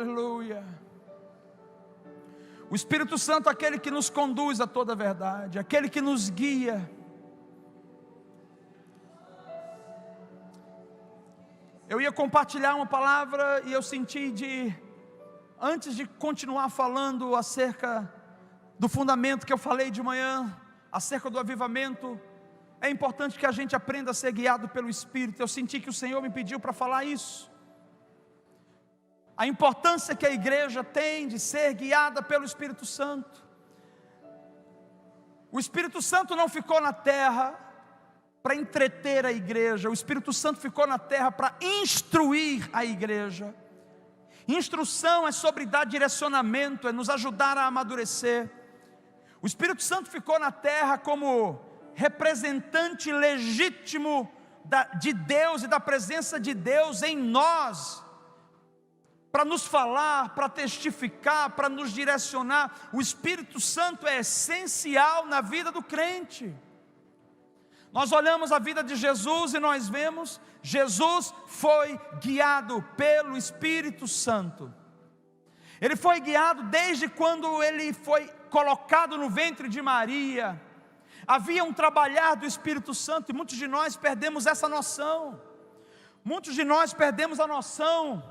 Aleluia. O Espírito Santo é aquele que nos conduz a toda a verdade, aquele que nos guia. Eu ia compartilhar uma palavra e eu senti antes de continuar falando acerca do fundamento que eu falei de manhã, acerca do avivamento, é importante que a gente aprenda a ser guiado pelo Espírito. Eu senti que o Senhor me pediu para falar isso. A importância que a igreja tem de ser guiada pelo Espírito Santo. O Espírito Santo não ficou na terra para entreter a igreja, o Espírito Santo ficou na terra para instruir a igreja. Instrução é sobre dar direcionamento, é nos ajudar a amadurecer. O Espírito Santo ficou na terra como representante legítimo de Deus e da presença de Deus em nós, para nos falar, para testificar, para nos direcionar. O Espírito Santo é essencial na vida do crente. Nós olhamos a vida de Jesus e nós vemos, Jesus foi guiado pelo Espírito Santo. Ele foi guiado desde quando ele foi colocado no ventre de Maria. Havia um trabalhar do Espírito Santo e muitos de nós perdemos essa noção. Muitos de nós perdemos a noção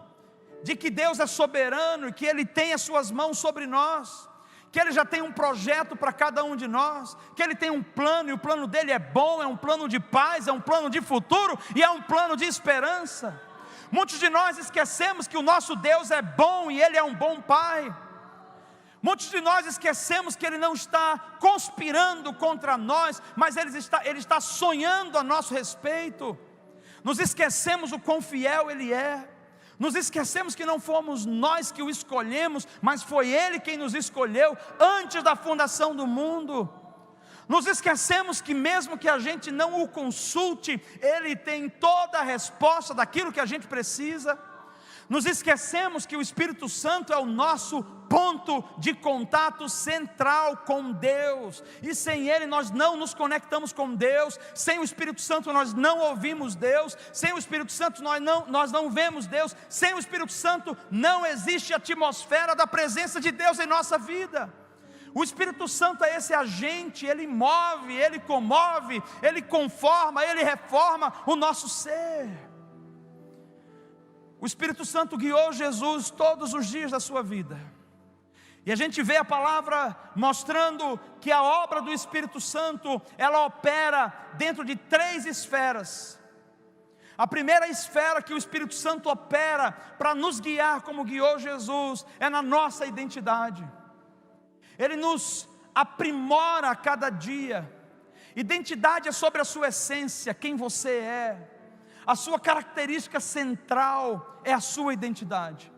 de que Deus é soberano e que Ele tem as suas mãos sobre nós, que Ele já tem um projeto para cada um de nós, que Ele tem um plano e o plano dEle é bom, é um plano de paz, é um plano de futuro e é um plano de esperança. Muitos de nós esquecemos que o nosso Deus é bom e Ele é um bom Pai. Muitos de nós esquecemos que Ele não está conspirando contra nós, mas Ele está sonhando a nosso respeito. Nos esquecemos o quão fiel Ele é. Nos esquecemos que não fomos nós que o escolhemos, mas foi Ele quem nos escolheu antes da fundação do mundo. Nos esquecemos que mesmo que a gente não o consulte, Ele tem toda a resposta daquilo que a gente precisa. Nos esquecemos que o Espírito Santo é o nosso ponto de contato central com Deus, e sem Ele nós não nos conectamos com Deus. Sem o Espírito Santo nós não ouvimos Deus, sem o Espírito Santo nós não vemos Deus, sem o Espírito Santo não existe atmosfera da presença de Deus em nossa vida. O Espírito Santo é esse agente, Ele move, Ele comove, Ele conforma, Ele reforma o nosso ser. O Espírito Santo guiou Jesus todos os dias da sua vida. E a gente vê a palavra mostrando que a obra do Espírito Santo, ela opera dentro de 3 esferas. A primeira esfera que o Espírito Santo opera para nos guiar como guiou Jesus, é na nossa identidade. Ele nos aprimora a cada dia. Identidade é sobre a sua essência, quem você é. A sua característica central é a sua identidade.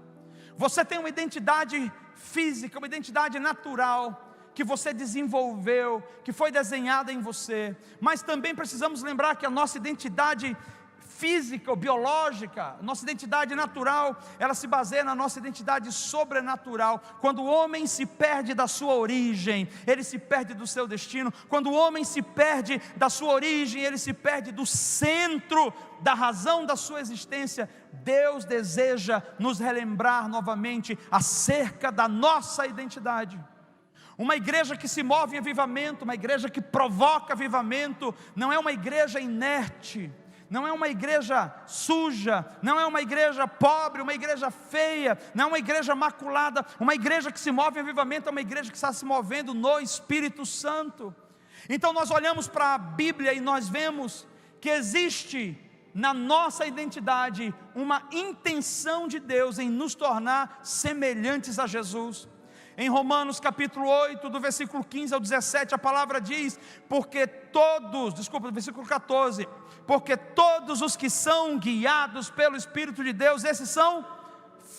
Você tem uma identidade física, uma identidade natural, que você desenvolveu, que foi desenhada em você. Mas também precisamos lembrar que a nossa identidade física ou biológica, nossa identidade natural, ela se baseia na nossa identidade sobrenatural. Quando o homem se perde da sua origem, ele se perde do seu destino. Quando o homem se perde da sua origem, ele se perde do centro, da razão da sua existência. Deus deseja nos relembrar novamente acerca da nossa identidade. Uma igreja que se move em avivamento, uma igreja que provoca avivamento, não é uma igreja inerte, não é uma igreja suja, não é uma igreja pobre, uma igreja feia, não é uma igreja maculada. Uma igreja que se move em avivamento é uma igreja que está se movendo no Espírito Santo. Então nós olhamos para a Bíblia e nós vemos que existe na nossa identidade uma intenção de Deus em nos tornar semelhantes a Jesus. Em Romanos capítulo 8, do versículo 15 ao 17, a palavra diz, versículo 14, porque todos os que são guiados pelo Espírito de Deus, esses são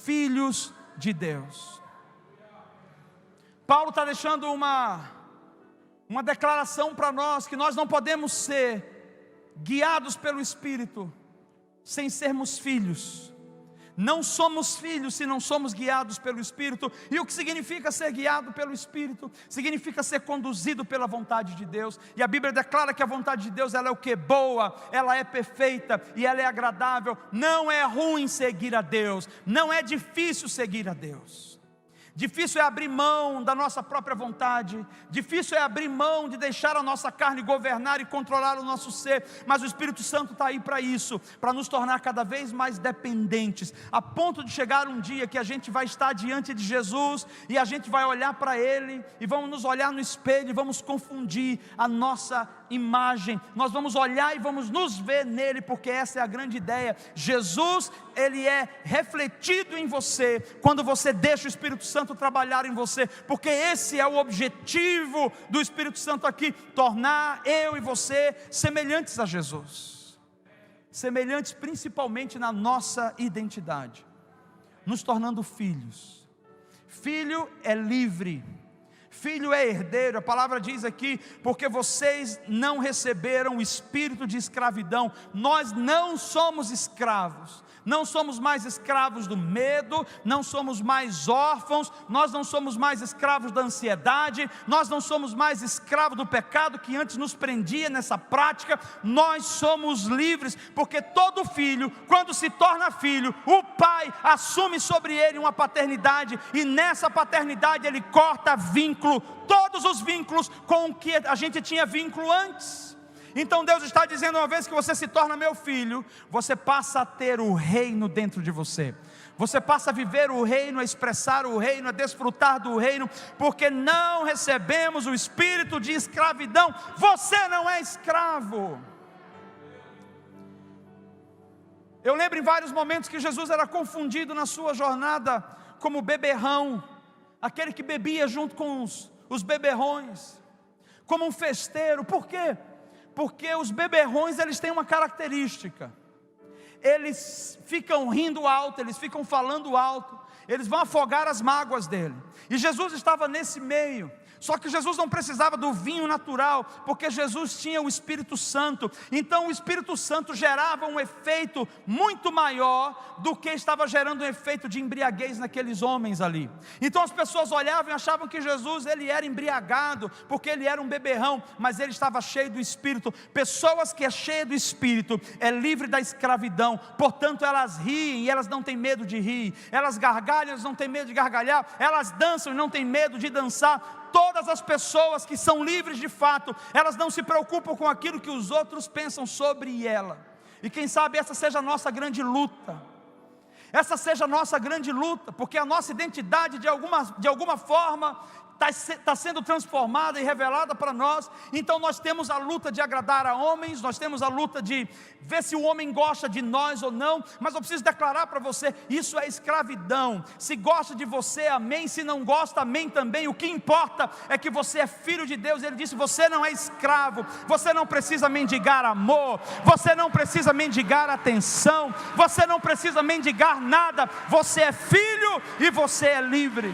filhos de Deus. Paulo está deixando uma declaração para nós, que nós não podemos ser guiados pelo Espírito sem sermos filhos. Não somos filhos se não somos guiados pelo Espírito. E o que significa ser guiado pelo Espírito? Significa ser conduzido pela vontade de Deus. E a Bíblia declara que a vontade de Deus, ela é o que? Boa, ela é perfeita e ela é agradável. Não é ruim seguir a Deus, não é difícil seguir a Deus. Difícil é abrir mão da nossa própria vontade, difícil é abrir mão de deixar a nossa carne governar e controlar o nosso ser, mas o Espírito Santo está aí para isso, para nos tornar cada vez mais dependentes, a ponto de chegar um dia que a gente vai estar diante de Jesus, e a gente vai olhar para Ele, e vamos nos olhar no espelho, e vamos confundir a nossa imagem, nós vamos olhar e vamos nos ver nele, porque essa é a grande ideia. Jesus, Ele é refletido em você, quando você deixa o Espírito Santo trabalhar em você, porque esse é o objetivo do Espírito Santo aqui, tornar eu e você semelhantes a Jesus, semelhantes principalmente na nossa identidade, nos tornando filhos. Filho é livre, filho é herdeiro. A palavra diz aqui, porque vocês não receberam o espírito de escravidão. Nós não somos escravos, não somos mais escravos do medo, não somos mais órfãos, nós não somos mais escravos da ansiedade, nós não somos mais escravos do pecado que antes nos prendia nessa prática. Nós somos livres, porque todo filho, quando se torna filho, o pai assume sobre ele uma paternidade, e nessa paternidade ele corta vínculo, todos os vínculos com o que a gente tinha vínculo antes. Então Deus está dizendo, uma vez que você se torna meu filho, você passa a ter o reino dentro de você, você passa a viver o reino, a expressar o reino, a desfrutar do reino, porque não recebemos o espírito de escravidão. Você não é escravo. Eu lembro em vários momentos que Jesus era confundido na sua jornada como beberrão, aquele que bebia junto com os beberrões, como um festeiro. Por quê? Porque os beberrões, eles têm uma característica: eles ficam rindo alto, eles ficam falando alto, eles vão afogar as mágoas dele. E Jesus estava nesse meio. Só que Jesus não precisava do vinho natural, porque Jesus tinha o Espírito Santo. Então o Espírito Santo gerava um efeito muito maior do que estava gerando um efeito de embriaguez naqueles homens ali. Então as pessoas olhavam e achavam que Jesus, ele era embriagado, porque ele era um beberrão, mas ele estava cheio do Espírito. Pessoas que é cheia do Espírito, é livre da escravidão, portanto elas riem e elas não têm medo de rir, elas gargalham, elas não têm medo de gargalhar, elas dançam e não têm medo de dançar. Todas as pessoas que são livres de fato, elas não se preocupam com aquilo que os outros pensam sobre ela. E quem sabe essa seja a nossa grande luta, essa seja a nossa grande luta, porque a nossa identidade de alguma forma está sendo transformada e revelada para nós. Então nós temos a luta de agradar a homens, nós temos a luta de ver se o homem gosta de nós ou não. Mas eu preciso declarar para você, isso é escravidão. Se gosta de você, amém; se não gosta, amém também. O que importa é que você é filho de Deus. Ele disse, você não é escravo, você não precisa mendigar amor, você não precisa mendigar atenção, você não precisa mendigar nada. Você é filho e você é livre.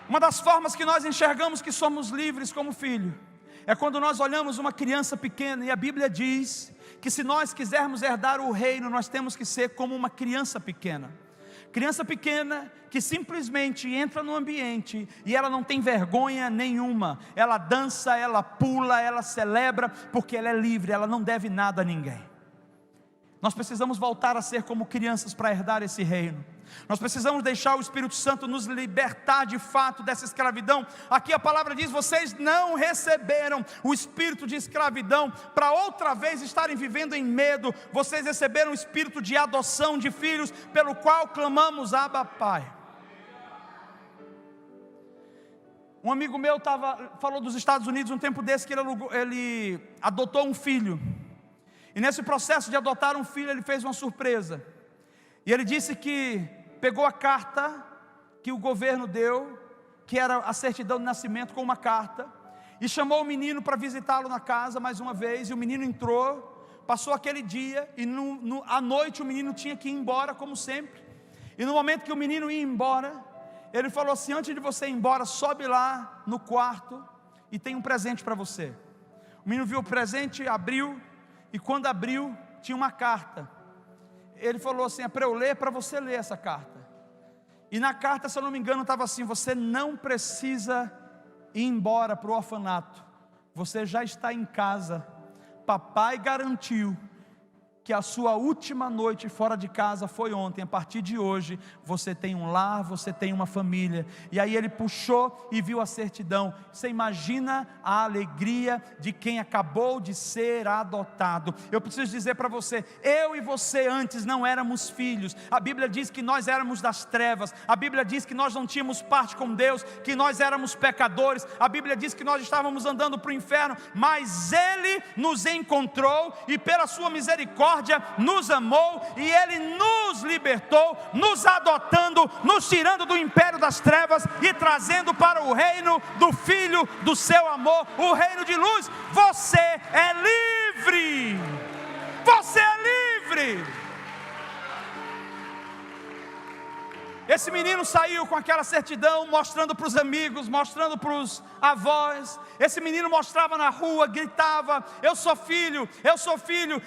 Uma das formas que nós enxergamos que somos livres como filho, é quando nós olhamos uma criança pequena, e a Bíblia diz que se nós quisermos herdar o reino, nós temos que ser como uma criança pequena. Criança pequena que simplesmente entra no ambiente e ela não tem vergonha nenhuma, ela dança, ela pula, ela celebra, porque ela é livre, ela não deve nada a ninguém. Nós precisamos voltar a ser como crianças para herdar esse reino. Nós precisamos deixar o Espírito Santo nos libertar de fato dessa escravidão. Aqui a palavra diz, vocês não receberam o espírito de escravidão para outra vez estarem vivendo em medo. Vocês receberam o espírito de adoção de filhos, pelo qual clamamos, Abba, Pai. Um amigo meu falou dos Estados Unidos um tempo desse, que ele adotou um filho. E nesse processo de adotar um filho, ele fez uma surpresa. E ele disse que pegou a carta que o governo deu, que era a certidão de nascimento com uma carta, e chamou o menino para visitá-lo na casa mais uma vez. E o menino entrou, passou aquele dia, e à noite o menino tinha que ir embora como sempre. E no momento que o menino ia embora, ele falou assim, antes de você ir embora, sobe lá no quarto e tem um presente para você. O menino viu o presente, abriu, e quando abriu, tinha uma carta. ele falou assim: é para eu ler, para você ler essa carta. E na carta, se eu não me engano, estava assim: você não precisa ir embora para o orfanato, você já está em casa, papai garantiu que a sua última noite fora de casa foi ontem, a partir de hoje, você tem um lar, você tem uma família. E aí ele puxou e viu a certidão. Você imagina a alegria de quem acabou de ser adotado. Eu preciso dizer para você, eu e você antes não éramos filhos. A Bíblia diz que nós éramos das trevas. A Bíblia diz que nós não tínhamos parte com Deus, que nós éramos pecadores. A Bíblia diz que nós estávamos andando para o inferno, mas Ele nos encontrou e pela sua misericórdia nos amou, e Ele nos libertou, nos adotando, nos tirando do império das trevas e trazendo para o reino do Filho do seu amor, o reino de luz. Você é livre, você é livre. Esse menino saiu com aquela certidão, mostrando para os amigos, mostrando para os avós. Esse menino mostrava na rua, gritava: eu sou filho,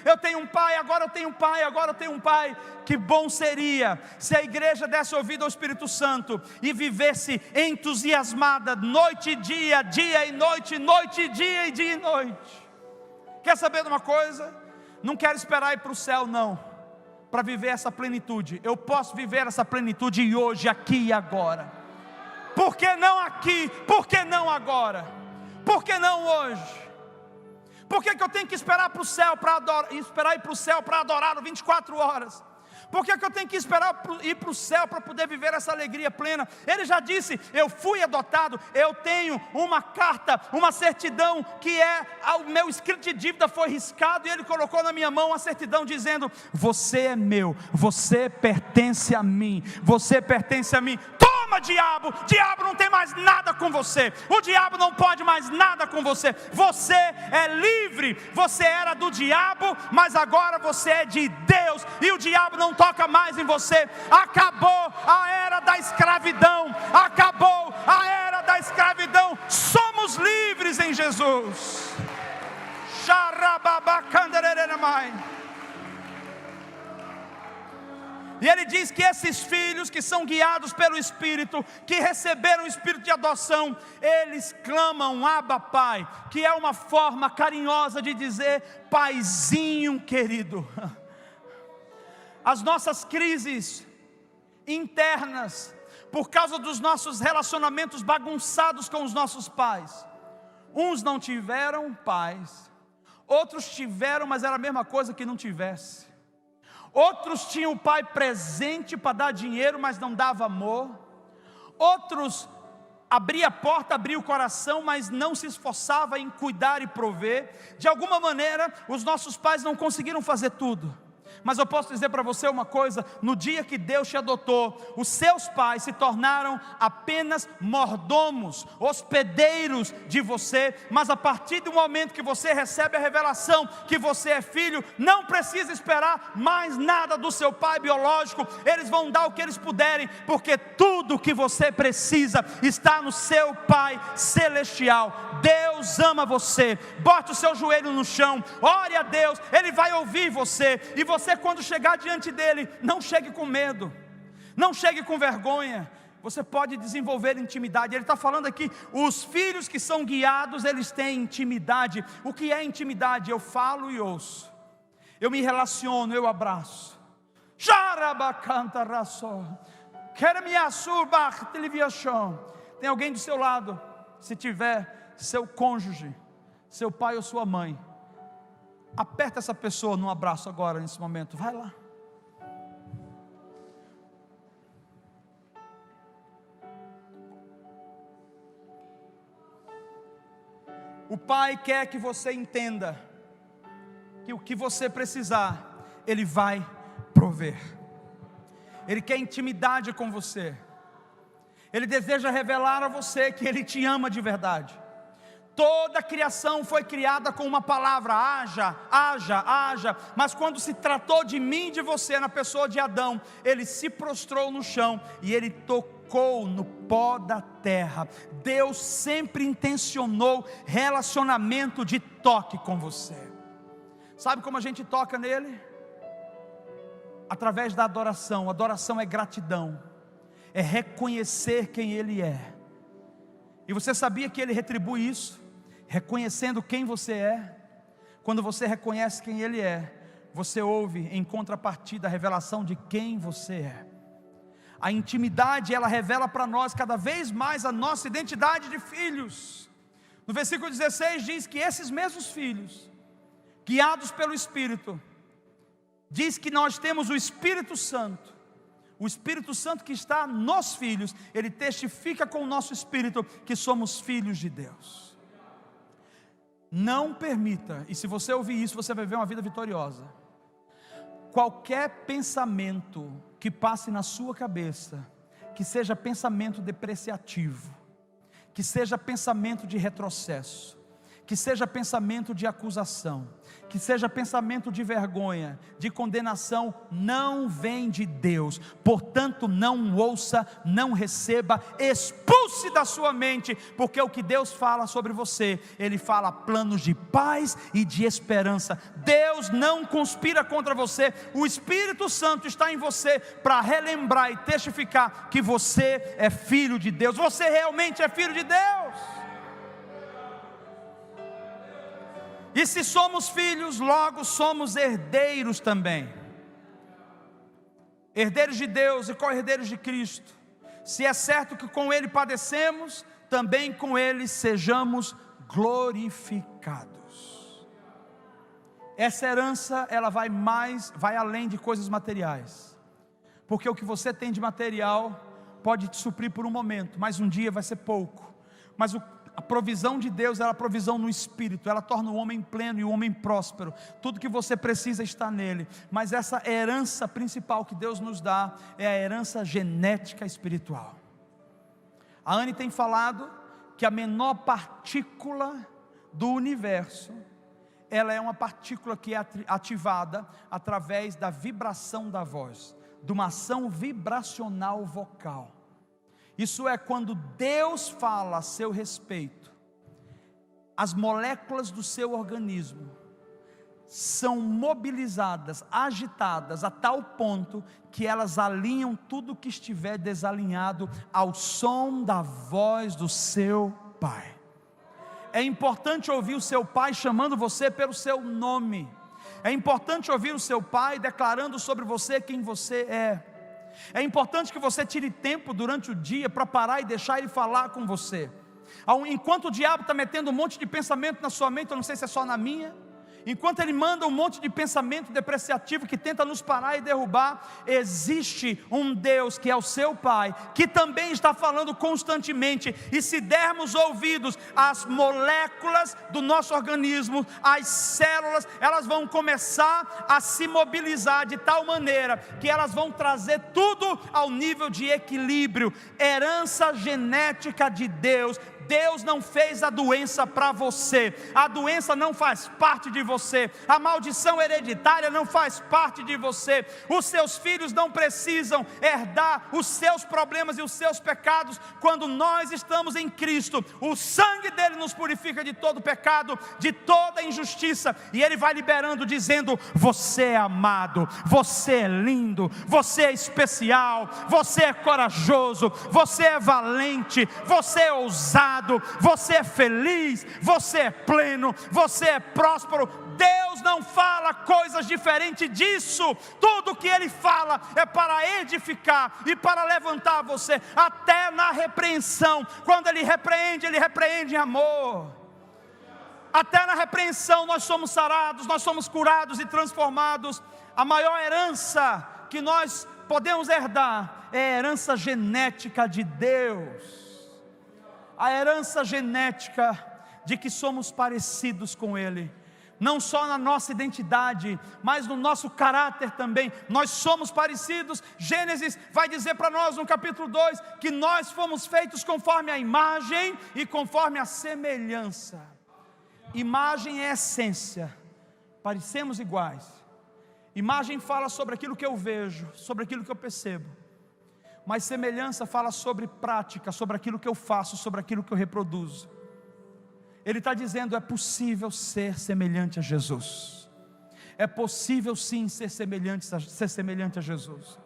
eu tenho um pai, agora eu tenho um pai, agora eu tenho um pai. Que bom seria se a igreja desse ouvido ao Espírito Santo e vivesse entusiasmada, noite e dia, dia e noite, noite e dia e dia e noite. Quer saber de uma coisa? Não quero esperar ir para o céu não, para viver essa plenitude. Eu posso viver essa plenitude hoje, aqui e agora. Por que não aqui? Por que não agora? Por que não hoje? Por que eu tenho que esperar para o céu para adorar, esperar ir para o céu para adorá-lo 24 horas? Por que eu tenho que esperar ir para o céu para poder viver essa alegria plena? Ele já disse: eu fui adotado, eu tenho uma carta, uma certidão, que o meu escrito de dívida foi riscado, e Ele colocou na minha mão a certidão dizendo: você é meu, você pertence a mim, você pertence a mim. Toma, diabo, diabo não tem mais nada com você, o diabo não pode mais nada com você, você é livre. Você era do diabo, mas agora você é de Deus, e o diabo não toca mais em você. Acabou a era da escravidão, acabou a era da escravidão, somos livres em Jesus. E Ele diz que esses filhos que são guiados pelo Espírito, que receberam o Espírito de adoção, eles clamam Abba Pai, que é uma forma carinhosa de dizer paizinho querido. As nossas crises internas, por causa dos nossos relacionamentos bagunçados com os nossos pais, uns não tiveram pais, outros tiveram, mas era a mesma coisa que não tivesse. Outros tinham o pai presente para dar dinheiro, mas não dava amor. Outros abria a porta, abria o coração, mas não se esforçava em cuidar e prover. De alguma maneira, os nossos pais não conseguiram fazer tudo. Mas eu posso dizer para você uma coisa: no dia que Deus te adotou, os seus pais se tornaram apenas mordomos, hospedeiros de você. Mas a partir do momento que você recebe a revelação que você é filho, não precisa esperar mais nada do seu pai biológico. Eles vão dar o que eles puderem, porque tudo que você precisa está no seu Pai celestial. Deus ama você. Bote o seu joelho no chão, ore a Deus, Ele vai ouvir você. E você, quando chegar diante dele, não chegue com medo, não chegue com vergonha. Você pode desenvolver intimidade. Ele está falando aqui, os filhos que são guiados, eles têm intimidade. O que é intimidade? Eu falo e ouço, eu me relaciono, eu abraço. Tem alguém do seu lado? Se tiver, seu cônjuge, seu pai ou sua mãe, aperta essa pessoa num abraço agora, nesse momento. Vai lá. O Pai quer que você entenda que o que você precisar, Ele vai prover. Ele quer intimidade com você. Ele deseja revelar a você que Ele te ama de verdade. Toda a criação foi criada com uma palavra: haja, haja, haja. Mas quando se tratou de mim e de você, na pessoa de Adão, ele se prostrou no chão e ele tocou no pó da terra. Deus sempre intencionou relacionamento de toque com você. Sabe como a gente toca nele? através da adoração. Adoração é gratidão, é reconhecer quem Ele é. E você sabia que Ele retribui isso, reconhecendo quem você é? Quando você reconhece quem Ele é, você ouve em contrapartida a revelação de quem você é. A intimidade, ela revela para nós cada vez mais a nossa identidade de filhos. No versículo 16 diz que esses mesmos filhos, guiados pelo Espírito, diz que nós temos o Espírito Santo. O Espírito Santo que está nos filhos, ele testifica com o nosso espírito que somos filhos de Deus. Não permita, e se você ouvir isso, você vai ver uma vida vitoriosa. Qualquer pensamento que passe na sua cabeça, que seja pensamento depreciativo, que seja pensamento de retrocesso, que seja pensamento de acusação, que seja pensamento de vergonha, de condenação, não vem de Deus. Portanto, não ouça, não receba, expulse da sua mente, porque o que Deus fala sobre você, Ele fala planos de paz e de esperança. Deus não conspira contra você. O Espírito Santo está em você para relembrar e testificar que você é filho de Deus. Você realmente é filho de Deus. E se somos filhos, logo somos herdeiros também. Herdeiros de Deus e co-herdeiros de Cristo. Se é certo que com Ele padecemos, também com Ele sejamos glorificados. Essa herança, ela vai além de coisas materiais. Porque o que você tem de material pode te suprir por um momento, mas um dia vai ser pouco. Mas a provisão de Deus, ela é a provisão no Espírito, ela torna o homem pleno e o homem próspero. Tudo que você precisa está nele. Mas essa herança principal que Deus nos dá é a herança genética espiritual. A Anne tem falado que a menor partícula do universo, ela é uma partícula que é ativada através da vibração da voz, de uma ação vibracional vocal. Isso é quando Deus fala a seu respeito, as moléculas do seu organismo são mobilizadas, agitadas a tal ponto que elas alinham tudo que estiver desalinhado ao som da voz do seu Pai. É importante ouvir o seu Pai chamando você pelo seu nome. É importante ouvir o seu Pai declarando sobre você quem você é. É importante que você tire tempo durante o dia para parar e deixar Ele falar com você. Enquanto o diabo está metendo um monte de pensamento na sua mente, eu não sei se é só na minha, enquanto ele manda um monte de pensamento depreciativo que tenta nos parar e derrubar, existe um Deus que é o seu Pai, que também está falando constantemente. E se dermos ouvidos, as moléculas do nosso organismo, as células, elas vão começar a se mobilizar de tal maneira que elas vão trazer tudo ao nível de equilíbrio. Herança genética de Deus. Deus não fez a doença para você, a doença não faz parte de você, a maldição hereditária não faz parte de você, os seus filhos não precisam herdar os seus problemas e os seus pecados. Quando nós estamos em Cristo, o sangue dele nos purifica de todo pecado, de toda injustiça, e ele vai liberando dizendo: você é amado, você é lindo, você é especial, você é corajoso, você é valente, você é ousado, você é feliz, você é pleno, você é próspero. Deus não fala coisas diferentes disso. Tudo que Ele fala é para edificar e para levantar você. Até na repreensão, quando Ele repreende em amor. Até na repreensão nós somos sarados, nós somos curados e transformados. A maior herança que nós podemos herdar é a herança genética de Deus. A herança genética de que somos parecidos com Ele, não só na nossa identidade, mas no nosso caráter também. Nós somos parecidos. Gênesis vai dizer para nós no capítulo 2 que nós fomos feitos conforme a imagem e conforme a semelhança. Imagem é essência, parecemos iguais. Imagem fala sobre aquilo que eu vejo, sobre aquilo que eu percebo. Mas semelhança fala sobre prática, sobre aquilo que eu faço, sobre aquilo que eu reproduzo. Ele está dizendo: é possível ser semelhante a Jesus. É possível sim ser semelhante a Jesus.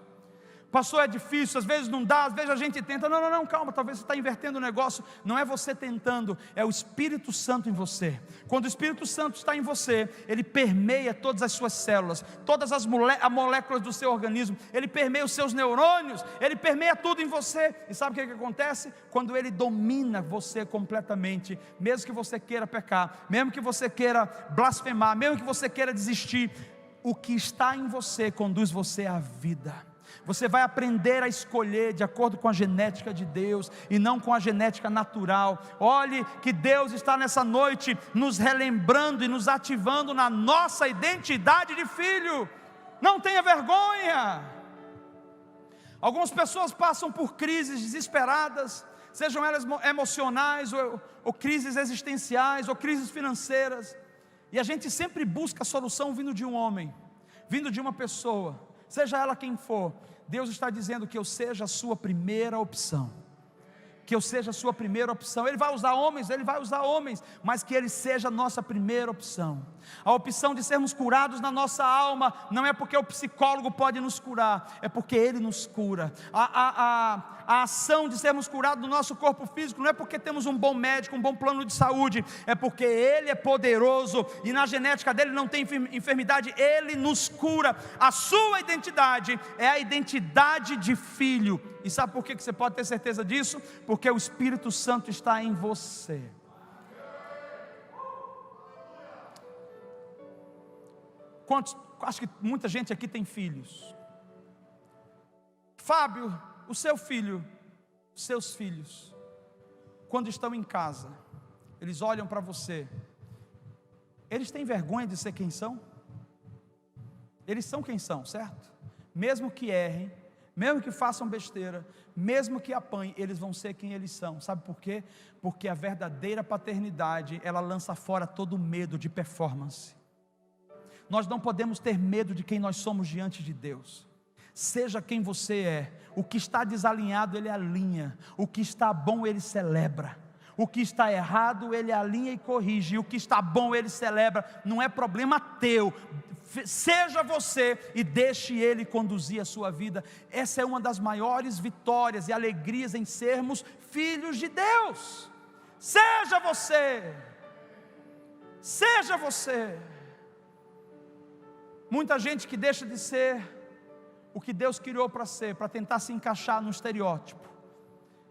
Pastor, é difícil, às vezes não dá, às vezes a gente tenta. Não, calma, talvez você está invertendo o negócio. Não é você tentando, é o Espírito Santo em você. Quando o Espírito Santo está em você, ele permeia todas as suas células, todas as moléculas do seu organismo, ele permeia os seus neurônios, ele permeia tudo em você. E sabe o que acontece? Quando ele domina você completamente, mesmo que você queira pecar, mesmo que você queira blasfemar, mesmo que você queira desistir, o que está em você conduz você à vida. Você vai aprender a escolher de acordo com a genética de Deus e não com a genética natural. Olhe que Deus está nessa noite nos relembrando e nos ativando na nossa identidade de filho. Não tenha vergonha. Algumas pessoas passam por crises desesperadas, sejam elas emocionais ou crises existenciais ou crises financeiras, e a gente sempre busca a solução vindo de um homem, vindo de uma pessoa, seja ela quem for. Deus está dizendo que eu seja a sua primeira opção, que eu seja a sua primeira opção. Ele vai usar homens, mas que Ele seja a nossa primeira opção. A opção de sermos curados na nossa alma, não é porque o psicólogo pode nos curar, é porque Ele nos cura. A ação de sermos curados no nosso corpo físico, não é porque temos um bom médico, um bom plano de saúde, é porque Ele é poderoso, e na genética dEle não tem enfermidade, Ele nos cura. A sua identidade é a identidade de filho. E sabe por que você pode ter certeza disso? Porque o Espírito Santo está em você. Acho que muita gente aqui tem filhos. Fábio, o seu filho, os seus filhos, quando estão em casa, eles olham para você, eles têm vergonha de ser quem são? Eles são quem são, certo? Mesmo que errem, mesmo que façam besteira, mesmo que apanhem, eles vão ser quem eles são. Sabe por quê? Porque a verdadeira paternidade, ela lança fora todo o medo de performance. Nós não podemos ter medo de quem nós somos diante de Deus. Seja quem você é, o que está desalinhado Ele alinha, o que está bom Ele celebra, o que está errado Ele alinha e corrige, e o que está bom Ele celebra. Não é problema teu. Seja você e deixe Ele conduzir a sua vida. Essa é uma das maiores vitórias e alegrias em sermos filhos de Deus. Seja você. Seja você. Muita gente que deixa de ser o que Deus criou para ser, para tentar se encaixar no estereótipo.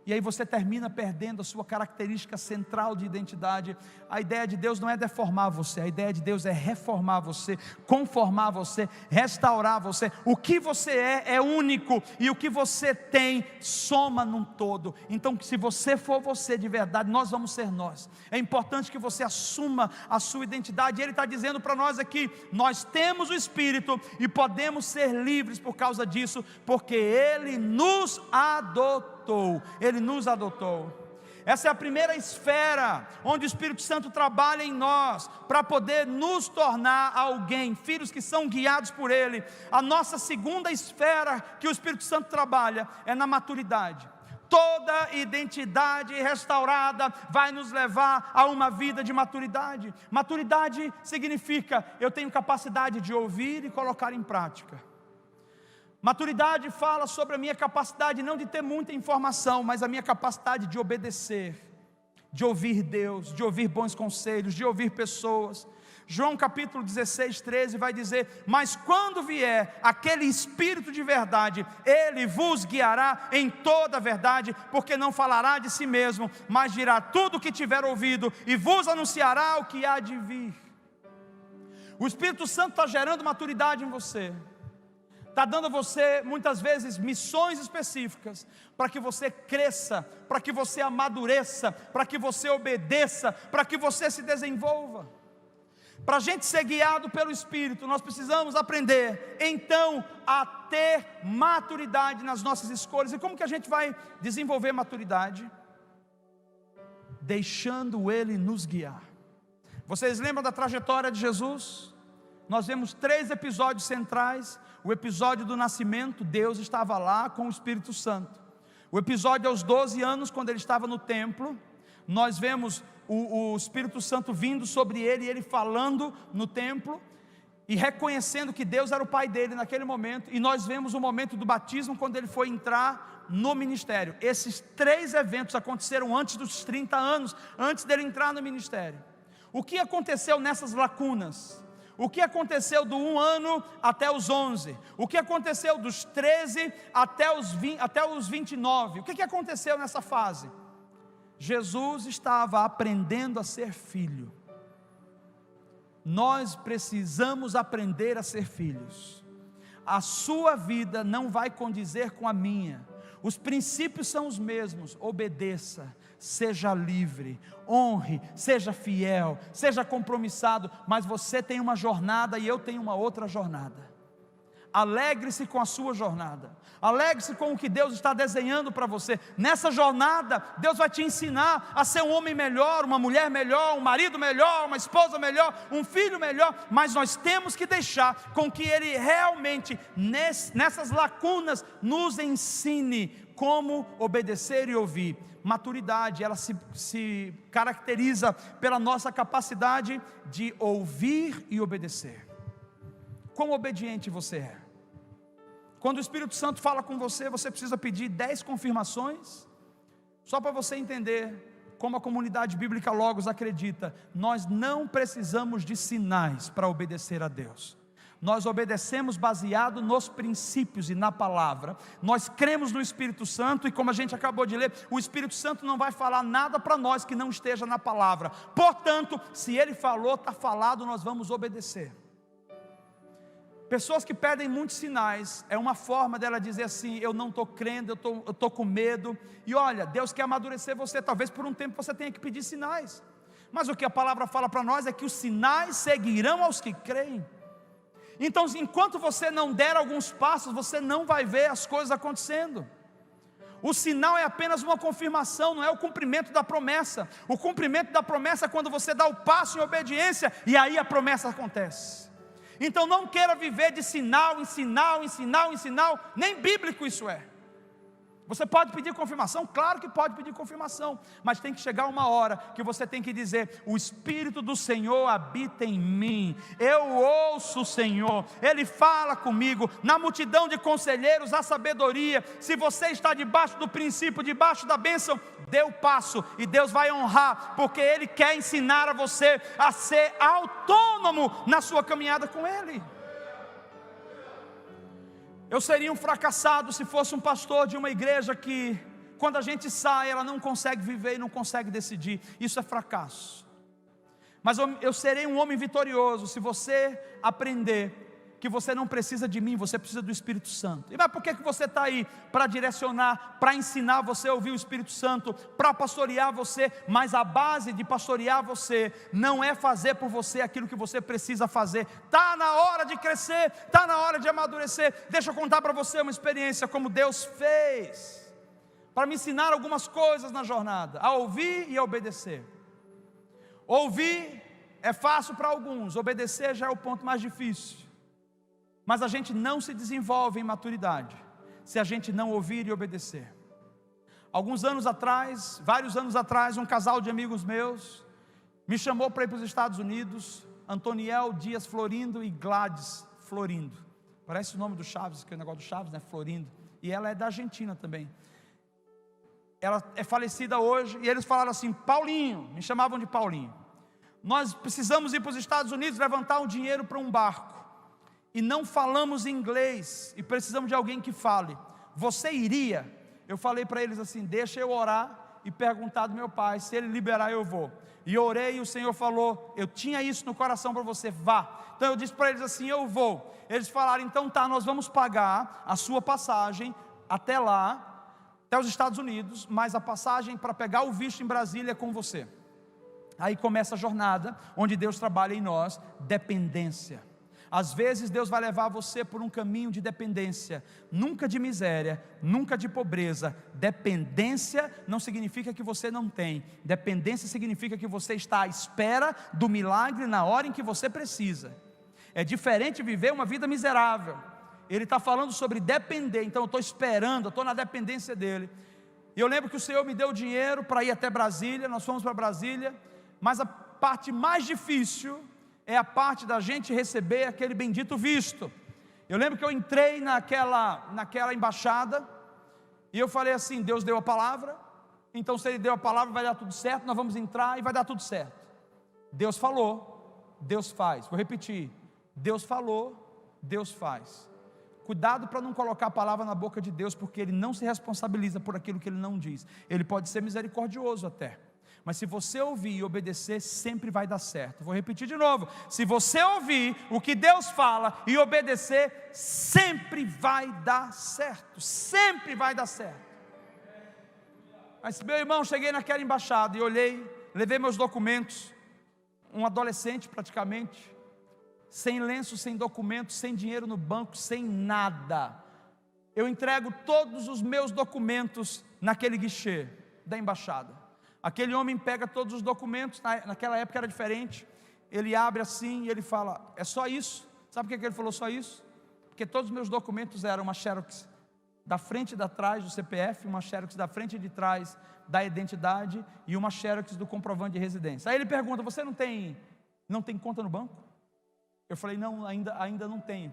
E aí você termina perdendo a sua característica central de identidade. A ideia de Deus não é deformar você, a ideia de Deus é reformar você, conformar você, restaurar você. O que você é único, e o que você tem soma num todo. Então, se você for você de verdade, nós vamos ser nós. É importante que você assuma a sua identidade. E Ele está dizendo para nós aqui: nós temos o Espírito e podemos ser livres por causa disso, porque Ele nos adotou. Ele nos adotou. Essa é a primeira esfera onde o Espírito Santo trabalha em nós, para poder nos tornar alguém, filhos que são guiados por Ele. A nossa segunda esfera que o Espírito Santo trabalha é na maturidade. Toda identidade restaurada vai nos levar a uma vida de maturidade. Maturidade significa: eu tenho capacidade de ouvir e colocar em prática. Maturidade fala sobre a minha capacidade não de ter muita informação, mas a minha capacidade de obedecer, de ouvir Deus, de ouvir bons conselhos, de ouvir pessoas. João capítulo 16, 13 vai dizer: mas quando vier aquele Espírito de verdade, Ele vos guiará em toda a verdade, porque não falará de si mesmo, mas dirá tudo o que tiver ouvido, e vos anunciará o que há de vir. O Espírito Santo está gerando maturidade em você. Está dando a você, muitas vezes, missões específicas, para que você cresça, para que você amadureça, para que você obedeça, para que você se desenvolva. Para a gente ser guiado pelo Espírito, nós precisamos aprender, então, a ter maturidade nas nossas escolhas. E como que a gente vai desenvolver maturidade? Deixando Ele nos guiar. Vocês lembram da trajetória de Jesus? Nós vemos 3 episódios centrais. O episódio do nascimento, Deus estava lá com o Espírito Santo. O episódio aos 12 anos, quando ele estava no templo, nós vemos o Espírito Santo vindo sobre ele, e ele falando no templo. e reconhecendo que Deus era o pai dele naquele momento, e nós vemos o momento do batismo, quando ele foi entrar no ministério. Esses 3 eventos aconteceram antes dos 30 anos, antes dele entrar no ministério. O que aconteceu nessas lacunas? O que aconteceu do 1 ano até os 11? O que aconteceu dos 13 até os 29? O que aconteceu nessa fase? Jesus estava aprendendo a ser filho. Nós precisamos aprender a ser filhos. A sua vida não vai condizer com a minha. Os princípios são os mesmos. Obedeça, seja livre, honre, seja fiel, seja compromissado. Mas você tem uma jornada e eu tenho uma outra jornada. Alegre-se com a sua jornada. Alegre-se com o que Deus está desenhando para você. Nessa jornada, Deus vai te ensinar a ser um homem melhor, uma mulher melhor, um marido melhor, uma esposa melhor, um filho melhor. Mas nós temos que deixar com que Ele realmente, nessas lacunas, nos ensine como obedecer e ouvir. Maturidade, ela se caracteriza pela nossa capacidade de ouvir e obedecer. Quão obediente você é? Quando o Espírito Santo fala com você, você precisa pedir 10 confirmações, só para você entender como a comunidade bíblica Logos acredita. Nós não precisamos de sinais para obedecer a Deus. Nós obedecemos baseado nos princípios e na palavra. Nós cremos no Espírito Santo, e como a gente acabou de ler, o Espírito Santo não vai falar nada para nós que não esteja na palavra. Portanto, se Ele falou, está falado, nós vamos obedecer. Pessoas que pedem muitos sinais, é uma forma dela dizer assim: eu não estou crendo, eu estou com medo. E olha, Deus quer amadurecer você. Talvez por um tempo você tenha que pedir sinais, mas o que a palavra fala para nós é que os sinais seguirão aos que creem. Então, enquanto você não der alguns passos, você não vai ver as coisas acontecendo. O sinal é apenas uma confirmação, não é o cumprimento da promessa. O cumprimento da promessa é quando você dá o passo em obediência, e aí a promessa acontece. Então não queira viver de sinal em sinal, em sinal, em sinal. Nem bíblico isso é. Você pode pedir confirmação? Claro que pode pedir confirmação, mas tem que chegar uma hora que você tem que dizer: o Espírito do Senhor habita em mim, eu ouço o Senhor, Ele fala comigo. Na multidão de conselheiros há sabedoria. Se você está debaixo do princípio, debaixo da bênção, dê o passo e Deus vai honrar, porque Ele quer ensinar a você a ser autônomo na sua caminhada com Ele. Eu seria um fracassado se fosse um pastor de uma igreja que, quando a gente sai, ela não consegue viver e não consegue decidir. Isso é fracasso. Mas eu serei um homem vitorioso se você aprender que você não precisa de mim, você precisa do Espírito Santo. E mas por que você está aí? Para direcionar, para ensinar você a ouvir o Espírito Santo, para pastorear você. Mas a base de pastorear você não é fazer por você aquilo que você precisa fazer. Está na hora de crescer, está na hora de amadurecer. Deixa eu contar para você uma experiência como Deus fez para me ensinar algumas coisas na jornada, a ouvir e a obedecer. Ouvir é fácil para alguns, obedecer já é o ponto mais difícil. Mas a gente não se desenvolve em maturidade se a gente não ouvir e obedecer. Alguns anos atrás, vários anos atrás, um casal de amigos meus me chamou para ir para os Estados Unidos. Antoniel Dias Florindo e Gladys Florindo. Parece o nome do Chaves, que é o negócio do Chaves, né? Florindo. E ela é da Argentina também. Ela é falecida hoje. E eles falaram assim: Paulinho, me chamavam de Paulinho, nós precisamos ir para os Estados Unidos levantar um dinheiro para um barco, e não falamos inglês, e precisamos de alguém que fale. Você iria? Eu falei para eles assim: deixa eu orar e perguntar do meu pai, se ele liberar eu vou. E orei, e o Senhor falou: eu tinha isso no coração para você, vá. Então eu disse para eles assim: eu vou. Eles falaram: então tá, nós vamos pagar a sua passagem até lá, até os Estados Unidos, mas a passagem para pegar o visto em Brasília é com você. Aí começa a jornada, onde Deus trabalha em nós, dependência. Às vezes Deus vai levar você por um caminho de dependência, nunca de miséria, nunca de pobreza. Dependência não significa que você não tem, dependência significa que você está à espera do milagre na hora em que você precisa. É diferente viver uma vida miserável. Ele está falando sobre depender, então eu estou esperando, eu estou na dependência dele. E eu lembro que o Senhor me deu dinheiro para ir até Brasília, nós fomos para Brasília, mas a parte mais difícil é a parte da gente receber aquele bendito visto. Eu lembro que eu entrei naquela embaixada, e eu falei assim: Deus deu a palavra, então se Ele deu a palavra vai dar tudo certo, nós vamos entrar e vai dar tudo certo. Deus falou, Deus faz. Vou repetir: Deus falou, Deus faz. Cuidado para não colocar a palavra na boca de Deus, porque Ele não se responsabiliza por aquilo que Ele não diz. Ele pode ser misericordioso até, mas se você ouvir e obedecer, sempre vai dar certo. Vou repetir de novo: se você ouvir o que Deus fala e obedecer, sempre vai dar certo, sempre vai dar certo. Mas meu irmão, cheguei naquela embaixada e olhei, levei meus documentos, um adolescente praticamente, sem lenço, sem documento, sem dinheiro no banco, sem nada. Eu entrego todos os meus documentos naquele guichê da embaixada. Aquele homem pega todos os documentos, naquela época era diferente, ele abre assim e ele fala: é só isso? Sabe por que ele falou só isso? Porque todos os meus documentos eram uma xerox da frente e da trás do CPF, uma xerox da frente e de trás da identidade e uma xerox do comprovante de residência. Aí ele pergunta: você não tem conta no banco? Eu falei: não, ainda não tenho.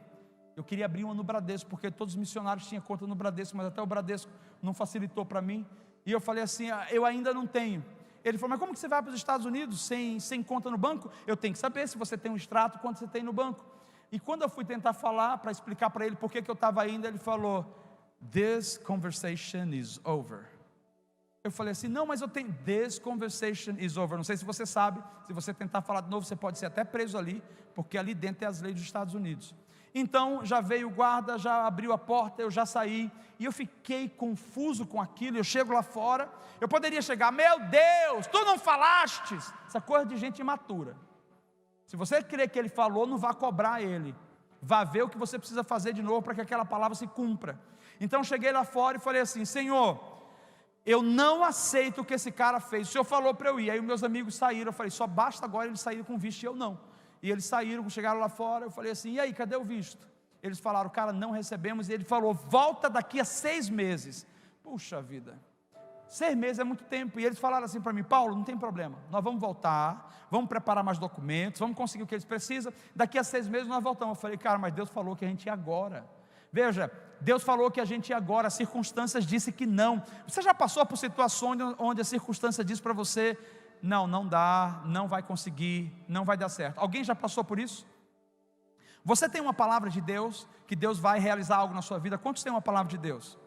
Eu queria abrir uma no Bradesco, porque todos os missionários tinham conta no Bradesco, mas até o Bradesco não facilitou para mim. E eu falei assim: eu ainda não tenho. Ele falou: mas como que você vai para os Estados Unidos sem conta no banco? Eu tenho que saber se você tem um extrato, quanto você tem no banco. E quando eu fui tentar falar, para explicar para ele por que eu estava indo, ele falou: this conversation is over. Eu falei assim: não, mas eu tenho. This conversation is over. Não sei se você sabe, se você tentar falar de novo, você pode ser até preso ali, porque ali dentro tem as leis dos Estados Unidos. Então já veio o guarda, já abriu a porta, eu já saí, e eu fiquei confuso com aquilo. Eu chego lá fora, eu poderia chegar: meu Deus, tu não falastes? Essa coisa de gente imatura. Se você crer que ele falou, não vá cobrar ele, vá ver o que você precisa fazer de novo para que aquela palavra se cumpra. Então cheguei lá fora e falei assim: Senhor, eu não aceito o que esse cara fez, o Senhor falou para eu ir. Aí os meus amigos saíram, eu falei: só basta agora eles saírem com visto e eu não. E eles saíram, chegaram lá fora, eu falei assim: e aí, cadê o visto? Eles falaram: cara, não recebemos. E ele falou: volta daqui a 6 meses. Puxa vida, 6 meses é muito tempo. E eles falaram assim para mim: Paulo, não tem problema, nós vamos voltar, vamos preparar mais documentos, vamos conseguir o que eles precisam, daqui a 6 meses nós voltamos. Eu falei: cara, mas Deus falou que a gente ia agora. Veja, Deus falou que a gente ia agora, as circunstâncias disse que não. Você já passou por situações onde a circunstância diz para você: não dá, não vai conseguir, não vai dar certo? Alguém já passou por isso? Você tem uma palavra de Deus, que Deus vai realizar algo na sua vida? Quantos têm uma palavra de Deus?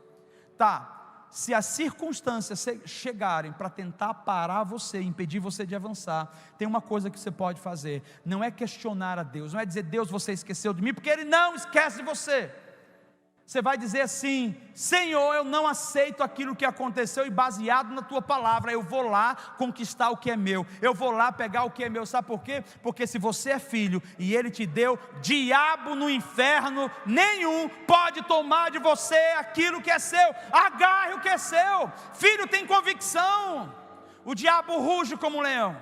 Tá, se as circunstâncias chegarem para tentar parar você, impedir você de avançar, tem uma coisa que você pode fazer: não é questionar a Deus, não é dizer: Deus, você esqueceu de mim, porque Ele não esquece de você. Você vai dizer assim: Senhor, eu não aceito aquilo que aconteceu, e baseado na tua palavra, eu vou lá conquistar o que é meu, eu vou lá pegar o que é meu. Sabe por quê? Porque se você é filho e Ele te deu, diabo no inferno nenhum pode tomar de você aquilo que é seu. Agarre o que é seu. Filho tem convicção. O diabo ruge como um leão.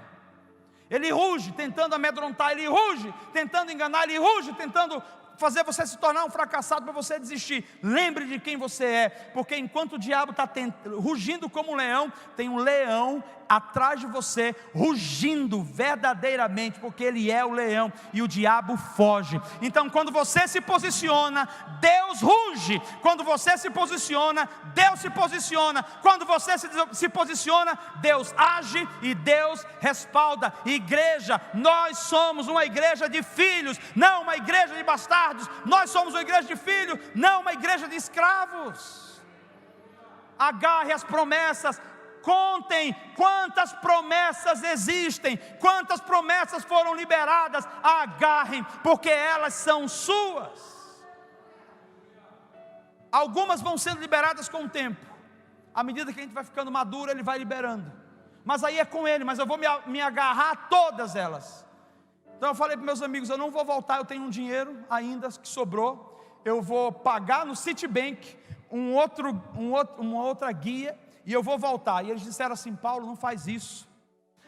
Ele ruge tentando amedrontar, ele ruge tentando enganar, ele ruge tentando fazer você se tornar um fracassado, para você desistir. Lembre de quem você é, porque enquanto o diabo está rugindo como um leão, tem um leão atrás de você, rugindo verdadeiramente, porque ele é o leão, e o diabo foge. Então quando você se posiciona, Deus ruge. Quando você se posiciona, Deus se posiciona. Quando você se posiciona, Deus age e Deus respalda. Igreja, nós somos uma igreja de filhos, não uma igreja de bastardos. Nós somos uma igreja de filhos, não uma igreja de escravos. Agarre as promessas. Contem quantas promessas existem, quantas promessas foram liberadas. Agarrem, porque elas são suas. Algumas vão sendo liberadas com o tempo. À medida que a gente vai ficando maduro, Ele vai liberando. Mas aí é com Ele, mas eu vou me agarrar a todas elas. Então eu falei para meus amigos: eu não vou voltar, eu tenho um dinheiro ainda que sobrou. Eu vou pagar no Citibank uma outra guia, e eu vou voltar. E eles disseram assim: Paulo, não faz isso,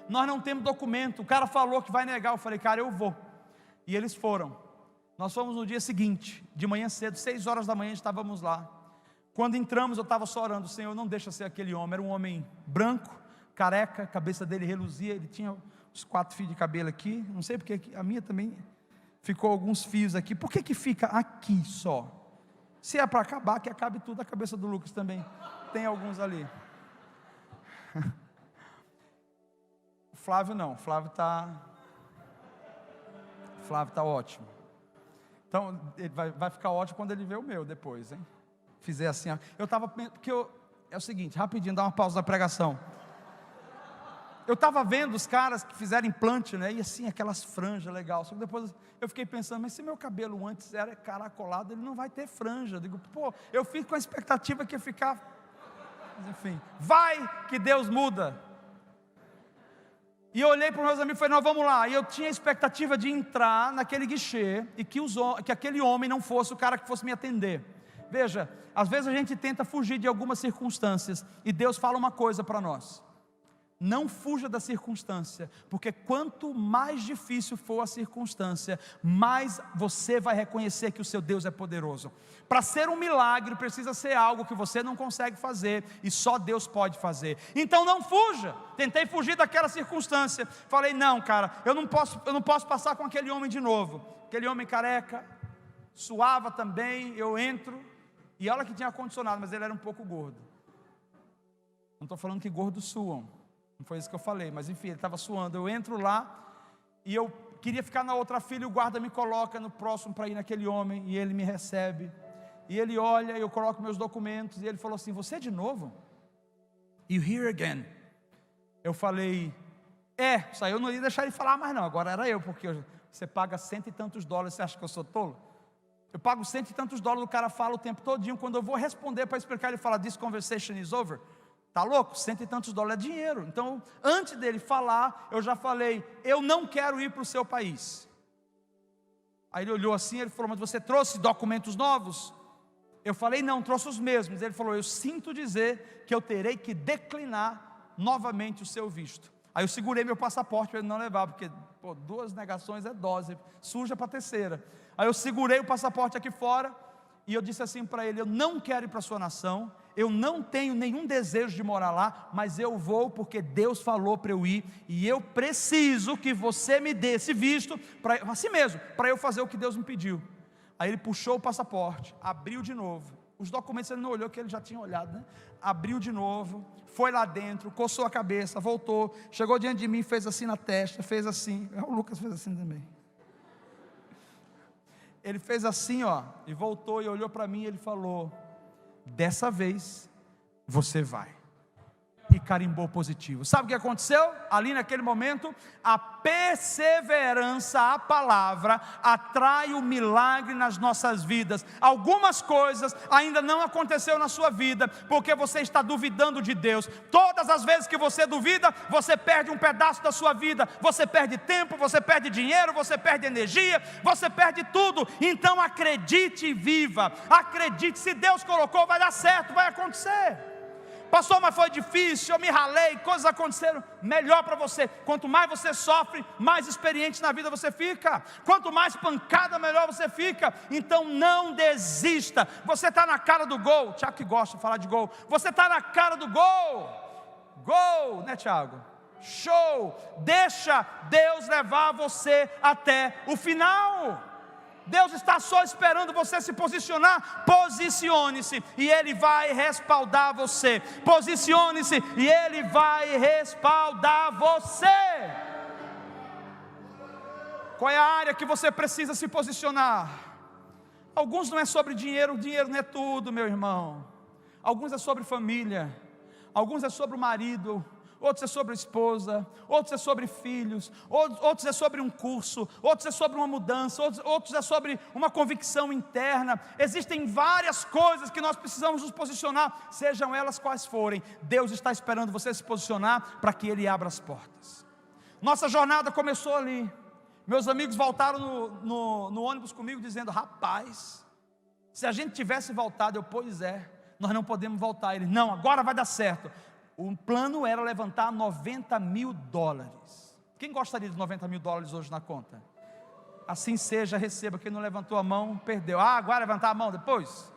nós não temos documento, o cara falou que vai negar. Eu falei: cara, eu vou. E eles foram. Nós fomos no dia seguinte, de manhã cedo, 6 horas da manhã estávamos lá. Quando entramos, eu estava só orando: Senhor, não deixa ser aquele homem. Era um homem branco, careca, a cabeça dele reluzia, ele tinha os 4 fios de cabelo aqui, não sei porque a minha também ficou alguns fios aqui. Por que fica aqui só? Se é para acabar, que acabe tudo. A cabeça do Lucas também tem alguns ali. O Flávio não, o Flávio está ótimo. Então, ele vai ficar ótimo quando ele ver o meu depois, hein? Fizer assim, ó. É o seguinte, rapidinho, dá uma pausa na pregação. Eu estava vendo os caras que fizeram implante, né? E assim, aquelas franjas legais. Só que depois eu fiquei pensando, mas se meu cabelo antes era caracolado, ele não vai ter franja. Eu digo, pô, eu fico com a expectativa que ia ficar. Mas enfim, vai que Deus muda. E eu olhei para os meus amigos e falei, não, vamos lá. E eu tinha a expectativa de entrar naquele guichê e que aquele homem não fosse o cara que fosse me atender. Veja, às vezes a gente tenta fugir de algumas circunstâncias e Deus fala uma coisa para nós: não fuja da circunstância, porque quanto mais difícil for a circunstância, mais você vai reconhecer que o seu Deus é poderoso. Para ser um milagre precisa ser algo que você não consegue fazer e só Deus pode fazer. Então não fuja. Tentei fugir daquela circunstância. Falei, não, cara, eu não posso passar com aquele homem de novo. Aquele homem careca, suava também. Eu entro e olha que tinha ar-condicionado, mas ele era um pouco gordo. Não estou falando que gordos suam, não foi isso que eu falei, mas enfim, ele estava suando. Eu entro lá e eu queria ficar na outra fila, e o guarda me coloca no próximo para ir naquele homem, e ele me recebe, e ele olha, e eu coloco meus documentos, e ele falou assim, você de novo? You here again? Eu falei, só eu não ia deixar ele falar mais não, agora era eu, porque você paga $100 e tantos, você acha que eu sou tolo? Eu pago $100 e tantos, o cara fala o tempo todinho, quando eu vou responder para explicar, ele fala, this conversation is over. Tá louco? $100 e tantos é dinheiro. Então, antes dele falar, eu já falei, eu não quero ir para o seu país. Aí ele olhou assim, ele falou, mas você trouxe documentos novos? Eu falei, não, trouxe os mesmos. Ele falou, eu sinto dizer que eu terei que declinar novamente o seu visto. Aí eu segurei meu passaporte para ele não levar, porque 2 negações é dose, suja para a terceira. Aí eu segurei o passaporte aqui fora, e eu disse assim para ele, eu não quero ir para a sua nação, eu não tenho nenhum desejo de morar lá, mas eu vou porque Deus falou para eu ir, e eu preciso que você me dê esse visto, assim mesmo, para eu fazer o que Deus me pediu. Aí ele puxou o passaporte, abriu de novo, os documentos ele não olhou, que ele já tinha olhado, né? Abriu de novo, foi lá dentro, coçou a cabeça, voltou, chegou diante de mim, fez assim na testa, fez assim, o Lucas fez assim também. Ele fez assim, ó, e voltou e olhou para mim e ele falou, dessa vez, você vai. E carimbou positivo. Sabe o que aconteceu? Ali naquele momento, a perseverança, a palavra, atrai o milagre nas nossas vidas. Algumas coisas ainda não aconteceu na sua vida, porque você está duvidando de Deus. Todas as vezes que você duvida, você perde um pedaço da sua vida. Você perde tempo, você perde dinheiro, você perde energia, você perde tudo. Então acredite e viva. Acredite, se Deus colocou, vai dar certo, vai acontecer. Pastor, mas foi difícil, eu me ralei, coisas aconteceram. Melhor para você, quanto mais você sofre, mais experiente na vida você fica. Quanto mais pancada, melhor você fica. Então não desista. Você está na cara do gol. Tiago que gosta de falar de gol. Você está na cara do gol. Gol, né, Tiago? Show. Deixa Deus levar você até o final. Deus está só esperando você se posicionar. Posicione-se e Ele vai respaldar você. Posicione-se e Ele vai respaldar você. Qual é a área que você precisa se posicionar? Alguns não é sobre dinheiro, o dinheiro não é tudo, meu irmão. Alguns é sobre família, alguns é sobre o marido, outros é sobre a esposa, outros é sobre filhos, outros é sobre um curso, outros é sobre uma mudança, outros é sobre uma convicção interna. Existem várias coisas que nós precisamos nos posicionar, sejam elas quais forem. Deus está esperando você se posicionar para que Ele abra as portas. Nossa jornada começou ali. Meus amigos voltaram no ônibus comigo dizendo, rapaz, se a gente tivesse voltado, pois é, nós não podemos voltar. Ele, não, agora vai dar certo. O plano era levantar $90 mil. Quem gostaria de $90 mil hoje na conta? Assim seja, receba. Quem não levantou a mão, perdeu. Agora levantar a mão depois?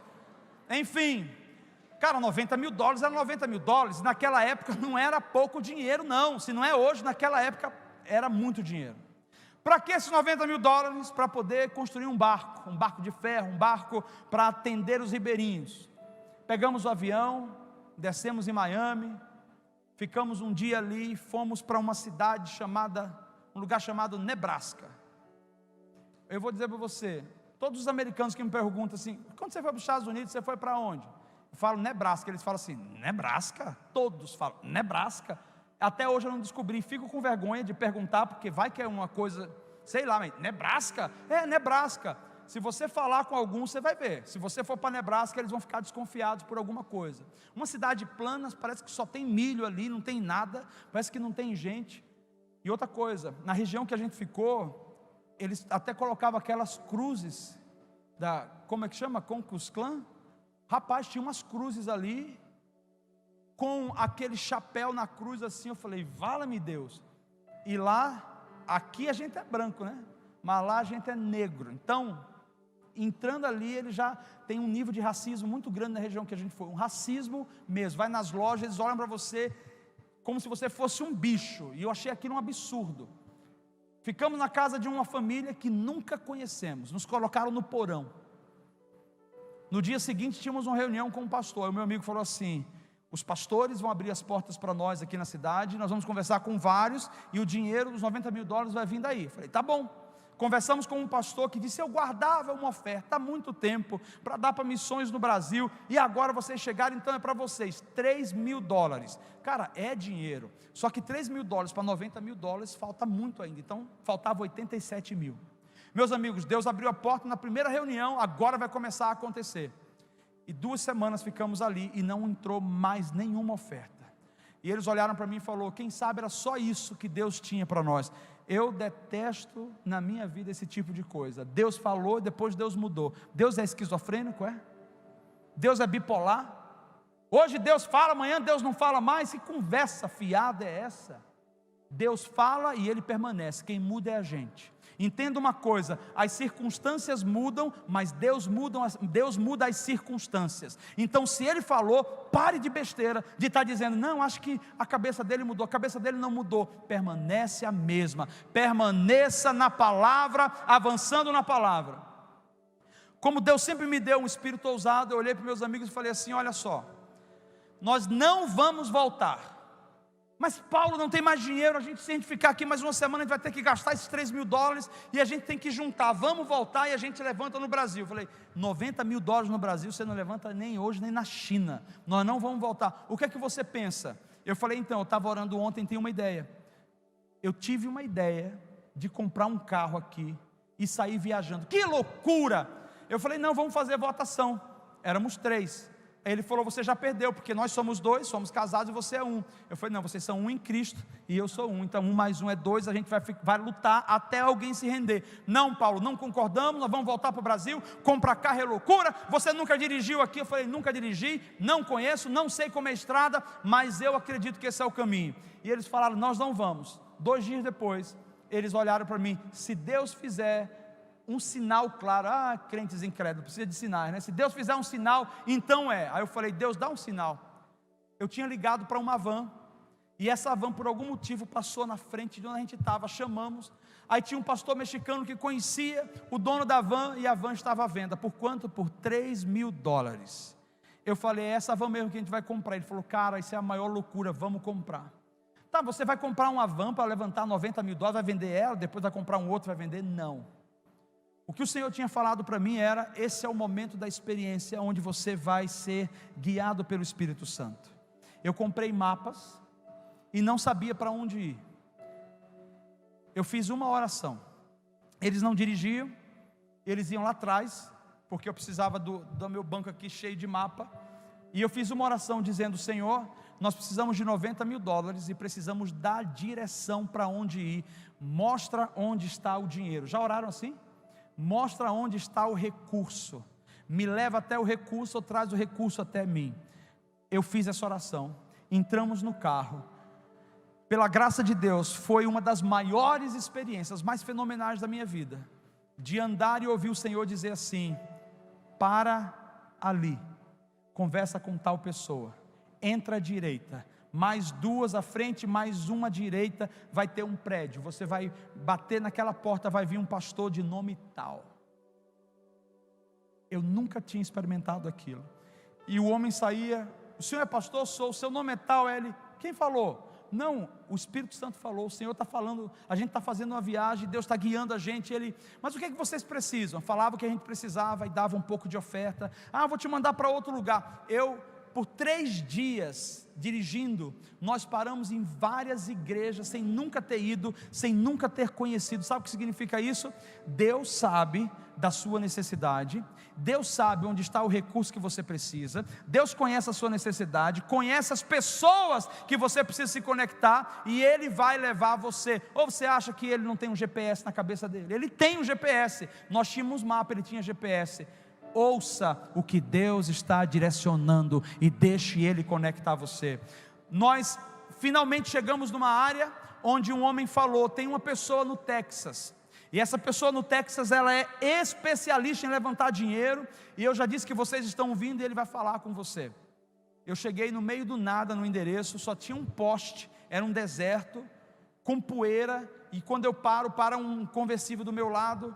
Enfim, cara, $90 mil era $90 mil. Naquela época não era pouco dinheiro não. Se não é hoje, naquela época Era muito dinheiro. Para que esses 90 mil dólares? Para poder construir um barco de ferro, um barco para atender os ribeirinhos. Pegamos o avião, descemos em Miami, ficamos um dia ali, fomos para uma cidade um lugar chamado Nebraska. Eu vou dizer para você, todos os americanos que me perguntam assim, quando você foi para os Estados Unidos, você foi para onde? Eu falo Nebraska, eles falam assim, Nebraska? Todos falam, Nebraska? Até hoje eu não descobri, fico com vergonha de perguntar, porque vai que é uma coisa, sei lá, mas Nebraska? É, Nebraska. Se você falar com algum, você vai ver. Se você for para Nebraska, eles vão ficar desconfiados por alguma coisa. Uma cidade plana, parece que só tem milho ali, não tem nada, parece que não tem gente. E outra coisa, na região que a gente ficou, eles até colocavam aquelas cruzes, como é que chama? Ku Klux Klan? Rapaz, tinha umas cruzes ali, com aquele chapéu na cruz assim, eu falei, vala-me Deus. E lá, aqui a gente é branco, né? Mas lá a gente é negro. Então, entrando ali, ele já tem um nível de racismo muito grande na região que a gente foi. Um racismo mesmo. Vai nas lojas, eles olham para você como se você fosse um bicho. E eu achei aquilo um absurdo. Ficamos na casa de uma família que nunca conhecemos. Nos colocaram no porão. No dia seguinte, tínhamos uma reunião com o pastor. O meu amigo falou assim, os pastores vão abrir as portas para nós aqui na cidade, nós vamos conversar com vários, e o dinheiro dos 90 mil dólares vai vir daí. Falei, tá bom. Conversamos com um pastor que disse, eu guardava uma oferta há muito tempo, para dar para missões no Brasil, e agora vocês chegaram, então é para vocês, 3 mil dólares. Cara, é dinheiro, só que 3 mil dólares para 90 mil dólares, falta muito ainda, então faltava 87 mil. Meus amigos, Deus abriu a porta na primeira reunião, agora vai começar a acontecer. E 2 semanas ficamos ali e não entrou mais nenhuma oferta. E eles olharam para mim e falaram, quem sabe era só isso que Deus tinha para nós. Eu detesto na minha vida esse tipo de coisa. Deus falou, depois Deus mudou. Deus é esquizofrênico, é? Deus é bipolar? Hoje Deus fala, amanhã Deus não fala mais. Que conversa fiada é essa? Deus fala e Ele permanece, quem muda é a gente. Entenda uma coisa, as circunstâncias mudam, mas Deus muda as circunstâncias. Então se Ele falou, pare de besteira, de estar dizendo, não, acho que a cabeça dele mudou, a cabeça dele não mudou. Permanece a mesma, permaneça na palavra, avançando na palavra. Como Deus sempre me deu um espírito ousado, eu olhei para meus amigos e falei assim, olha só, nós não vamos voltar. Mas Paulo, não tem mais dinheiro, se a gente ficar aqui mais uma semana, a gente vai ter que gastar esses 3 mil dólares, e a gente tem que juntar, vamos voltar, e a gente levanta no Brasil. Eu falei, 90 mil dólares no Brasil, você não levanta nem hoje, nem na China, nós não vamos voltar. O que é que você pensa? Eu falei, então, eu estava orando ontem, tenho uma ideia. Eu tive uma ideia de comprar um carro aqui, e sair viajando. Que loucura! Eu falei, não, vamos fazer votação. Éramos 3. Aí ele falou, você já perdeu, porque nós somos 2, somos casados e você é 1. Eu falei, não, vocês são 1 em Cristo e eu sou 1, então 1 mais 1 é 2, a gente vai lutar até alguém se render. Não, Paulo, não concordamos, nós vamos voltar para o Brasil, comprar carro é loucura, você nunca dirigiu aqui. Eu falei, nunca dirigi, não conheço, não sei como é a estrada, mas eu acredito que esse é o caminho. E eles falaram, nós não vamos. 2 dias depois, eles olharam para mim, se Deus fizer um sinal claro, crentes incrédulos, precisa de sinais, né? Se Deus fizer um sinal, então é. Aí eu falei, Deus dá um sinal. Eu tinha ligado para uma van, e essa van por algum motivo passou na frente de onde a gente estava, chamamos, aí tinha um pastor mexicano que conhecia o dono da van, e a van estava à venda, por quanto? Por 3 mil dólares. Eu falei, é essa van mesmo que a gente vai comprar. Ele falou, cara, isso é a maior loucura, vamos comprar. Tá, você vai comprar uma van para levantar 90 mil dólares, vai vender ela, depois vai comprar um outro, vai vender? Não. O que o Senhor tinha falado para mim era, esse é o momento da experiência, onde você vai ser guiado pelo Espírito Santo. Eu comprei mapas, e não sabia para onde ir. Eu fiz uma oração, eles não dirigiam, eles iam lá atrás, porque eu precisava do meu banco aqui cheio de mapa, e eu fiz uma oração dizendo, Senhor, nós precisamos de 90 mil dólares, e precisamos dar direção para onde ir, mostra onde está o dinheiro. Já oraram assim? Mostra onde está o recurso, me leva até o recurso, ou traz o recurso até mim. Eu fiz essa oração, entramos no carro, pela graça de Deus, foi uma das maiores experiências, mais fenomenais da minha vida, de andar e ouvir o Senhor dizer assim, para ali, conversa com tal pessoa, entra à direita, mais 2 à frente, mais uma à direita, vai ter um prédio, você vai bater naquela porta, vai vir um pastor de nome tal. Eu nunca tinha experimentado aquilo, e o homem saía: o senhor é pastor? Sou. O seu nome é tal? Ele: quem falou? Não, o Espírito Santo falou, o Senhor está falando, a gente está fazendo uma viagem, Deus está guiando a gente. Ele: mas o que é que vocês precisam? Falava o que a gente precisava e dava um pouco de oferta. Vou te mandar para outro lugar. Por 3 dias dirigindo, nós paramos em várias igrejas, sem nunca ter ido, sem nunca ter conhecido. Sabe o que significa isso? Deus sabe da sua necessidade, Deus sabe onde está o recurso que você precisa, Deus conhece a sua necessidade, conhece as pessoas que você precisa se conectar, e Ele vai levar você. Ou você acha que Ele não tem um GPS na cabeça dele? Ele tem um GPS, nós tínhamos mapa, Ele tinha GPS. Ouça o que Deus está direcionando e deixe Ele conectar você. Nós finalmente chegamos numa área onde um homem falou: tem uma pessoa no Texas, e essa pessoa no Texas, ela é especialista em levantar dinheiro, e eu já disse que vocês estão vindo e ele vai falar com você. Eu cheguei no meio do nada no endereço, só tinha um poste, era um deserto, com poeira, e quando eu para um conversível do meu lado,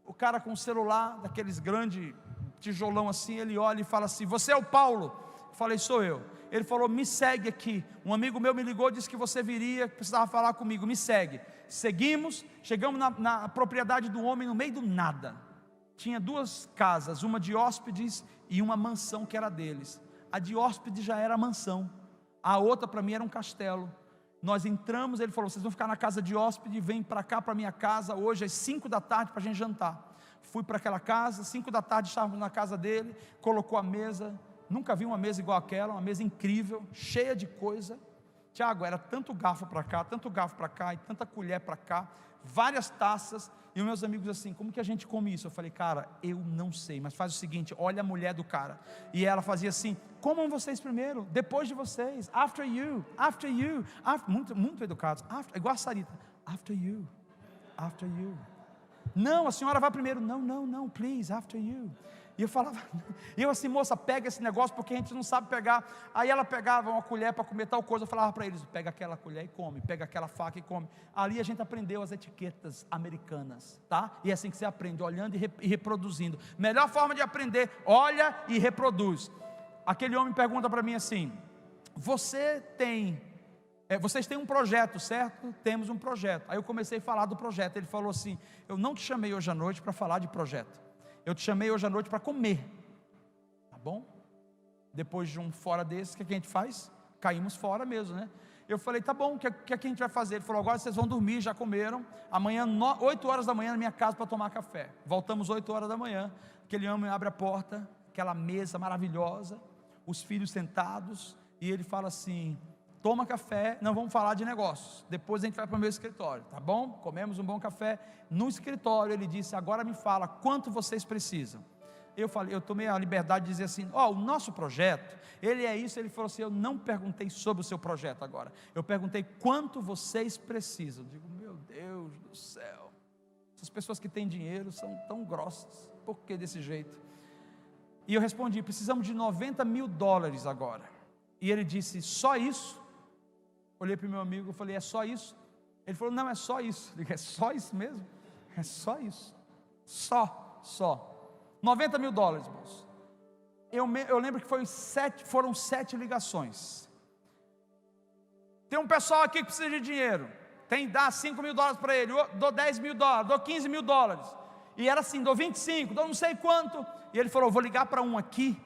o cara com o celular, daqueles grandes tijolão assim, ele olha e fala assim: você é o Paulo? Eu falei: sou eu. Ele falou: me segue aqui, um amigo meu me ligou, disse que você viria, que precisava falar comigo, me segue. Seguimos, chegamos na propriedade do homem, no meio do nada, tinha 2 casas, uma de hóspedes e uma mansão que era deles. A de hóspedes já era mansão, a outra para mim era um castelo. Nós entramos, ele falou: vocês vão ficar na casa de hóspede, vem para cá, para minha casa, hoje às 5 da tarde para a gente jantar. Fui para aquela casa, 5 da tarde estávamos na casa dele, colocou a mesa, nunca vi uma mesa igual aquela, uma mesa incrível, cheia de coisa. Tiago, era tanto garfo para cá, tanto garfo para cá, e tanta colher para cá, várias taças, e os meus amigos assim: como que a gente come isso? Eu falei: cara, eu não sei, mas faz o seguinte, olha a mulher do cara, e ela fazia assim: comam vocês primeiro, depois de vocês, after you, muito educados, igual a Sarita, after you, não, a senhora vai primeiro, não, please, after you. E eu falava, eu assim: moça, pega esse negócio, porque a gente não sabe pegar. Aí ela pegava uma colher para comer tal coisa, eu falava para eles: pega aquela colher e come, pega aquela faca e come. Ali a gente aprendeu as etiquetas americanas, tá? E é assim que você aprende, olhando e reproduzindo. Melhor forma de aprender: olha e reproduz. Aquele homem pergunta para mim assim: vocês têm um projeto, certo? Temos um projeto. Aí eu comecei a falar do projeto. Ele falou assim: eu não te chamei hoje à noite para falar de projeto, eu te chamei hoje à noite para comer, tá bom? Depois de um fora desse, o que a gente faz? Caímos fora mesmo, né? Eu falei: tá bom, o que a gente vai fazer? Ele falou: agora vocês vão dormir, já comeram, amanhã 8 horas da manhã na minha casa para tomar café. Voltamos 8 horas da manhã, aquele homem abre a porta, aquela mesa maravilhosa, os filhos sentados, e ele fala assim: toma café, não vamos falar de negócios, depois a gente vai para o meu escritório, tá bom? Comemos um bom café. No escritório ele disse: agora me fala, quanto vocês precisam? Eu tomei a liberdade de dizer assim: o nosso projeto, ele é isso. Ele falou assim: eu não perguntei sobre o seu projeto agora, eu perguntei quanto vocês precisam. Eu digo: meu Deus do céu, essas pessoas que têm dinheiro são tão grossas, por que desse jeito? E eu respondi: precisamos de $90 mil agora. E ele disse: só isso? Olhei para o meu amigo e falei: é só isso? Ele falou: não, é só isso. Eu digo: é só isso mesmo? É só isso, só $90 mil, irmãos. Eu lembro que foram 7 ligações. Tem um pessoal aqui que precisa de dinheiro, dá $5 mil para ele, dou $10 mil, dou $15 mil, e era assim: dou 25, dou não sei quanto. E ele falou: vou ligar para um aqui,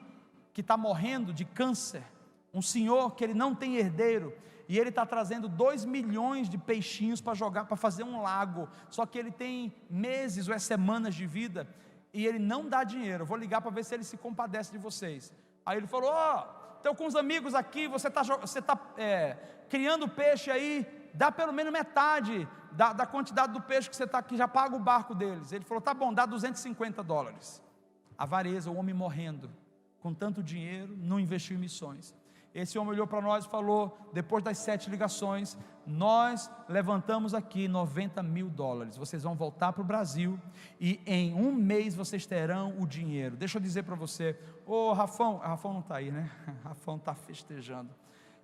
que está morrendo de câncer, um senhor que ele não tem herdeiro, e ele está trazendo 2 milhões de peixinhos para jogar, para fazer um lago, só que ele tem meses ou semanas de vida, e ele não dá dinheiro. Eu vou ligar para ver se ele se compadece de vocês. Aí ele falou: estou com uns amigos aqui, você está criando peixe aí, dá pelo menos metade da quantidade do peixe que você está aqui, já paga o barco deles. Ele falou: tá bom, dá $250. Avareza, o homem morrendo, com tanto dinheiro, não investiu em missões. Esse homem olhou para nós e falou, depois das 7 ligações: nós levantamos aqui $90 mil, vocês vão voltar para o Brasil, e em 1 mês vocês terão o dinheiro. Deixa eu dizer para você, Rafão não está aí, né? Rafão está festejando.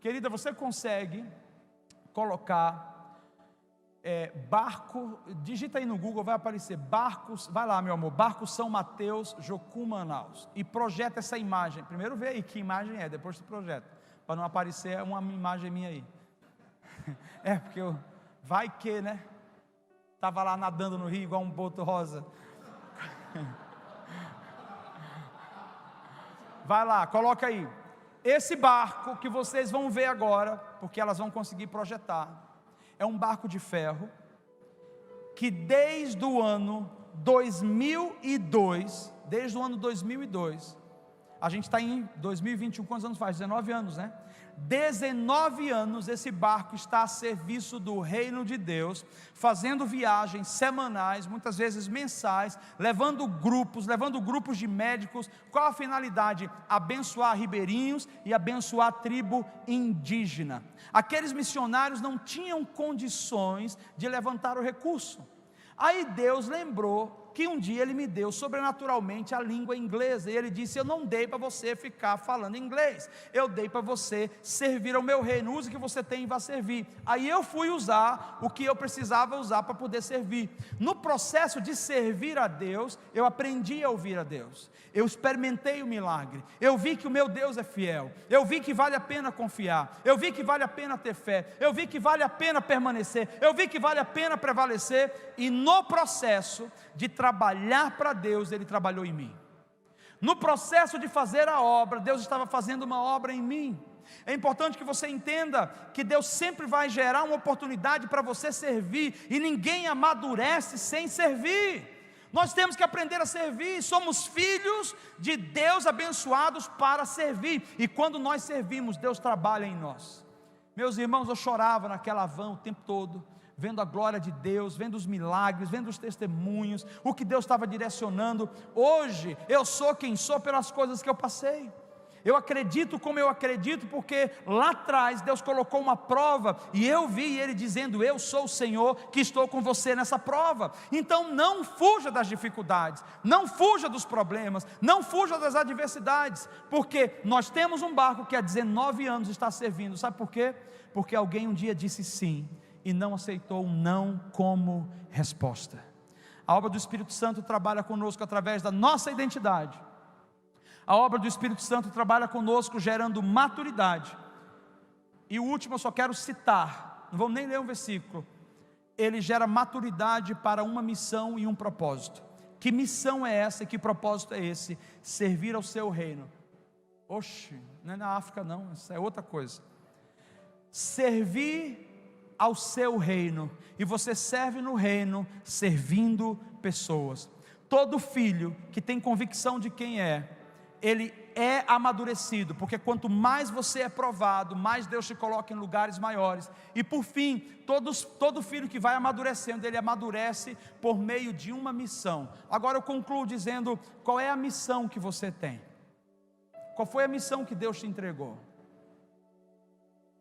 Querida, você consegue colocar barco, digita aí no Google, vai aparecer barcos, vai lá meu amor, barco São Mateus, Jocum, Manaus, e projeta essa imagem. Primeiro vê aí que imagem é, depois tu projeta, para não aparecer uma imagem minha aí. Porque vai que, né? Estava lá nadando no rio igual um boto rosa. Vai lá, coloca aí. Esse barco que vocês vão ver agora, porque elas vão conseguir projetar, é um barco de ferro, que desde o ano 2002, a gente está em 2021, quantos anos faz? 19 anos, né? 19 anos esse barco está a serviço do reino de Deus, fazendo viagens semanais, muitas vezes mensais, levando grupos de médicos. Qual a finalidade? Abençoar ribeirinhos e abençoar a tribo indígena. Aqueles missionários não tinham condições de levantar o recurso. Aí Deus lembrou que um dia Ele me deu sobrenaturalmente a língua inglesa, e Ele disse: eu não dei para você ficar falando inglês, eu dei para você servir ao meu reino, use o que você tem e vá servir. Aí eu fui usar o que eu precisava usar para poder servir. No processo de servir a Deus, eu aprendi a ouvir a Deus, eu experimentei o milagre, eu vi que o meu Deus é fiel, eu vi que vale a pena confiar, eu vi que vale a pena ter fé, eu vi que vale a pena permanecer, eu vi que vale a pena prevalecer. E no processo de trabalhar para Deus, Ele trabalhou em mim. No processo de fazer a obra, Deus estava fazendo uma obra em mim. É importante que você entenda que Deus sempre vai gerar uma oportunidade para você servir, e ninguém amadurece sem servir. Nós temos que aprender a servir, somos filhos de Deus abençoados para servir, e quando nós servimos, Deus trabalha em nós. Meus irmãos, eu chorava naquela van o tempo todo, vendo a glória de Deus, vendo os milagres, vendo os testemunhos, o que Deus estava direcionando. Hoje eu sou quem sou pelas coisas que eu passei. Eu acredito como eu acredito, porque lá atrás Deus colocou uma prova, e eu vi Ele dizendo: eu sou o Senhor que estou com você nessa prova. Então não fuja das dificuldades, não fuja dos problemas, não fuja das adversidades, porque nós temos um barco que há 19 anos está servindo. Sabe por quê? Porque alguém um dia disse sim, e não aceitou o não como resposta. A obra do Espírito Santo trabalha conosco através da nossa identidade. A obra do Espírito Santo trabalha conosco gerando maturidade. E o último eu só quero citar, não vamos nem ler um versículo. Ele gera maturidade para uma missão e um propósito. Que missão é essa e que propósito é esse? Servir ao seu reino. Oxe, não é na África não, isso é outra coisa. Servir ao seu reino, e você serve no reino servindo pessoas. Todo filho que tem convicção de quem é, ele é amadurecido, porque quanto mais você é provado, mais Deus te coloca em lugares maiores. E por fim, todo filho que vai amadurecendo, ele amadurece por meio de uma missão. Agora eu concluo dizendo: qual é a missão que você tem? Qual foi a missão que Deus te entregou?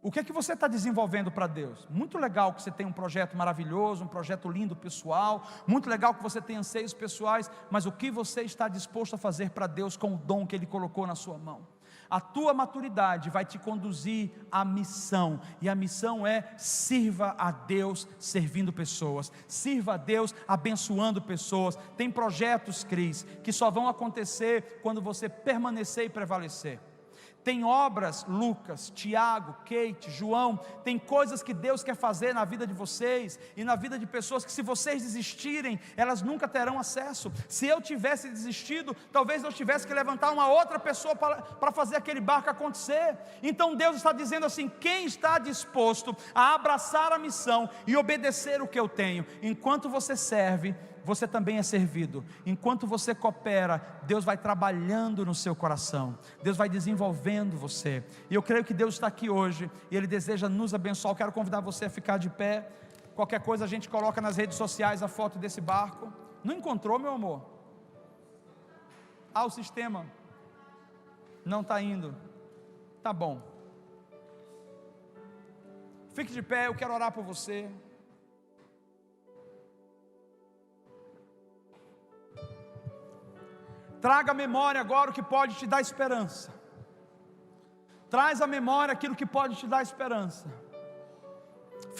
O que é que você está desenvolvendo para Deus? Muito legal que você tem um projeto maravilhoso, um projeto lindo pessoal, muito legal que você tem anseios pessoais, mas o que você está disposto a fazer para Deus com o dom que Ele colocou na sua mão? A tua maturidade vai te conduzir à missão, e a missão é: sirva a Deus servindo pessoas, sirva a Deus abençoando pessoas. Tem projetos, Cris, que só vão acontecer quando você permanecer e prevalecer. Tem obras, Lucas, Tiago, Kate, João, tem coisas que Deus quer fazer na vida de vocês e na vida de pessoas que, se vocês desistirem, elas nunca terão acesso. Se eu tivesse desistido, talvez eu tivesse que levantar uma outra pessoa para fazer aquele barco acontecer. Então Deus está dizendo assim: quem está disposto a abraçar a missão e obedecer o que eu tenho? Enquanto você serve, você também é servido. Enquanto você coopera, Deus vai trabalhando no seu coração, Deus vai desenvolvendo você. E eu creio que Deus está aqui hoje, e Ele deseja nos abençoar. Eu quero convidar você a ficar de pé. Qualquer coisa a gente coloca nas redes sociais a foto desse barco. Não encontrou, meu amor? O sistema não está indo. Tá bom. Fique de pé, eu quero orar por você. Traga à memória agora o que pode te dar esperança. traz à memória aquilo que pode te dar esperança.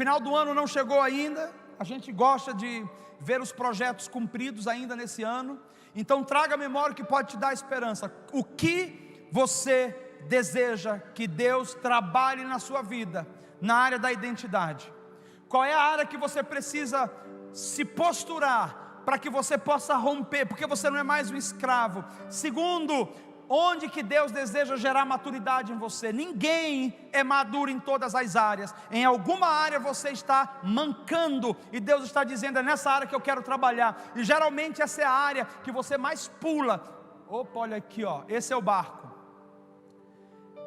Final do ano não chegou ainda, a gente gosta de ver os projetos cumpridos ainda nesse ano, então traga à memória o que pode te dar esperança. O que você deseja que Deus trabalhe na sua vida, na área da identidade? Qual é a área que você precisa se posturar para que você possa romper, porque você não é mais um escravo? Segundo, onde que Deus deseja gerar maturidade em você? Ninguém é maduro em todas as áreas. Em alguma área você está mancando, e Deus está dizendo: é nessa área que eu quero trabalhar. E geralmente essa é a área que você mais pula. Opa, olha aqui, ó, esse é o barco.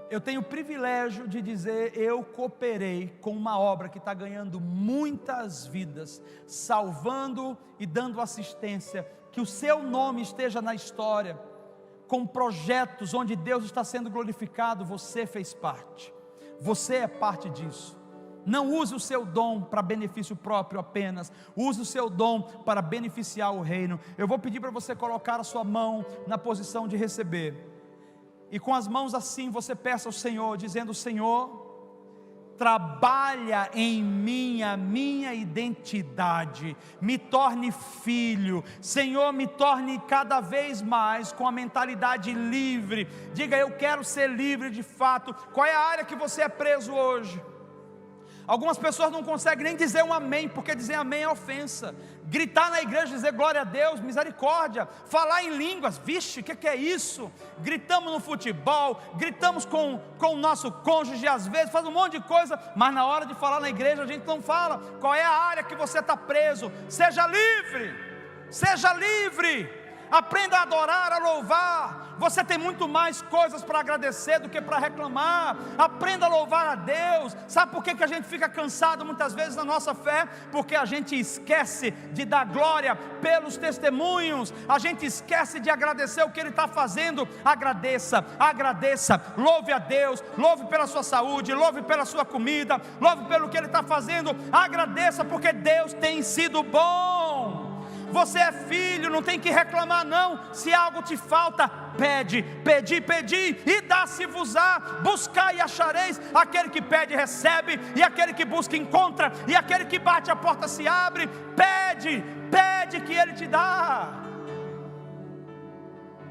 Eu tenho o privilégio de dizer: eu cooperei com uma obra que está ganhando muitas vidas, salvando e dando assistência, que o seu nome esteja na história, com projetos onde Deus está sendo glorificado. Você fez parte, você é parte disso. Não use o seu dom para benefício próprio apenas, use o seu dom para beneficiar o reino. Eu vou pedir para você colocar a sua mão na posição de receber, e com as mãos assim você peça ao Senhor, dizendo: Senhor, trabalha em mim a minha identidade, me torne filho, Senhor, me torne cada vez mais com a mentalidade livre. Diga: eu quero ser livre de fato. Qual é a área que você é preso hoje? Algumas pessoas não conseguem nem dizer um amém, porque dizer amém é ofensa. Gritar na igreja, dizer glória a Deus, misericórdia. Falar em línguas, vixe, o que é isso? Gritamos no futebol, gritamos com o nosso cônjuge às vezes, faz um monte de coisa, mas na hora de falar na igreja a gente não fala. Qual é a área que você está preso? Seja livre, seja livre. Aprenda a adorar, a louvar. Você tem muito mais coisas para agradecer do que para reclamar. Aprenda a louvar a Deus. Sabe por que a gente fica cansado muitas vezes na nossa fé? Porque a gente esquece de dar glória pelos testemunhos. A gente esquece de agradecer o que Ele está fazendo. Agradeça, agradeça. Louve a Deus, louve pela sua saúde, louve pela sua comida, louve pelo que Ele está fazendo. Agradeça, porque Deus tem sido bom. Você é filho, não tem que reclamar não. Se algo te falta, pede, pedi, pedi, e dá-se-vos-á. Buscai e achareis. Aquele que pede recebe, e aquele que busca encontra, e aquele que bate a porta se abre. Pede, pede que Ele te dá.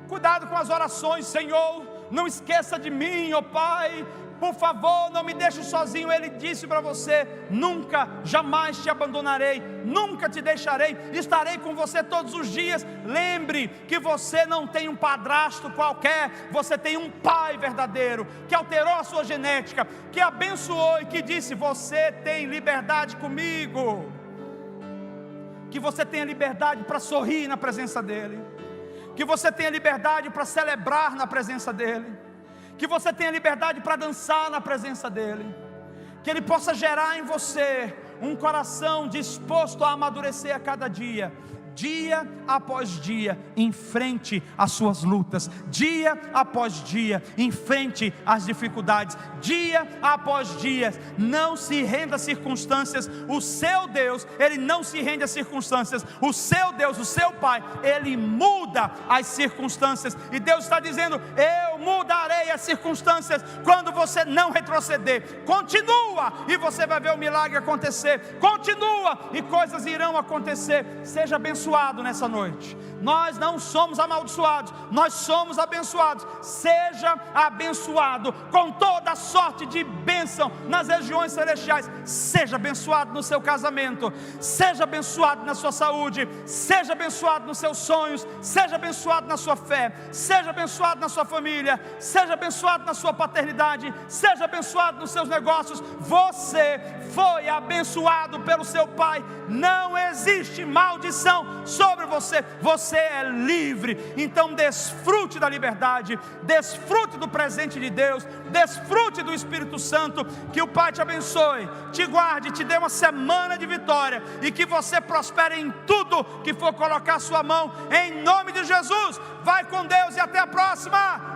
Cuidado com as orações: Senhor, não esqueça de mim, ó Pai, por favor, não me deixe sozinho. Ele disse para você: nunca, jamais te abandonarei, nunca te deixarei, estarei com você todos os dias. Lembre que você não tem um padrasto qualquer, você tem um pai verdadeiro, que alterou a sua genética, que abençoou e que disse: você tem liberdade comigo. Que você tenha liberdade para sorrir na presença dEle, que você tenha liberdade para celebrar na presença dEle, que você tenha liberdade para dançar na presença dEle, que Ele possa gerar em você um coração disposto a amadurecer a cada dia, dia após dia, enfrente as suas lutas, dia após dia, enfrente as dificuldades, dia após dia. Não se renda às circunstâncias. O seu Deus, Ele não se rende às circunstâncias. O seu Deus, o seu Pai, Ele muda as circunstâncias, e Deus está dizendo: eu mudarei as circunstâncias quando você não retroceder. Continua e você vai ver o milagre acontecer. Continua e coisas irão acontecer. Seja abençoado nessa noite. Nós não somos amaldiçoados, nós somos abençoados. Seja abençoado com toda sorte de bênção nas regiões celestiais. Seja abençoado no seu casamento, seja abençoado na sua saúde, seja abençoado nos seus sonhos, seja abençoado na sua fé, seja abençoado na sua família, seja abençoado na sua paternidade, seja abençoado nos seus negócios. Você foi abençoado pelo seu Pai. Não existe maldição sobre você. Você é livre. Então desfrute da liberdade, desfrute do presente de Deus, desfrute do Espírito Santo. Que o Pai te abençoe, te guarde, te dê uma semana de vitória, e que você prospere em tudo que for colocar a sua mão, em nome de Jesus. Vai com Deus e até a próxima.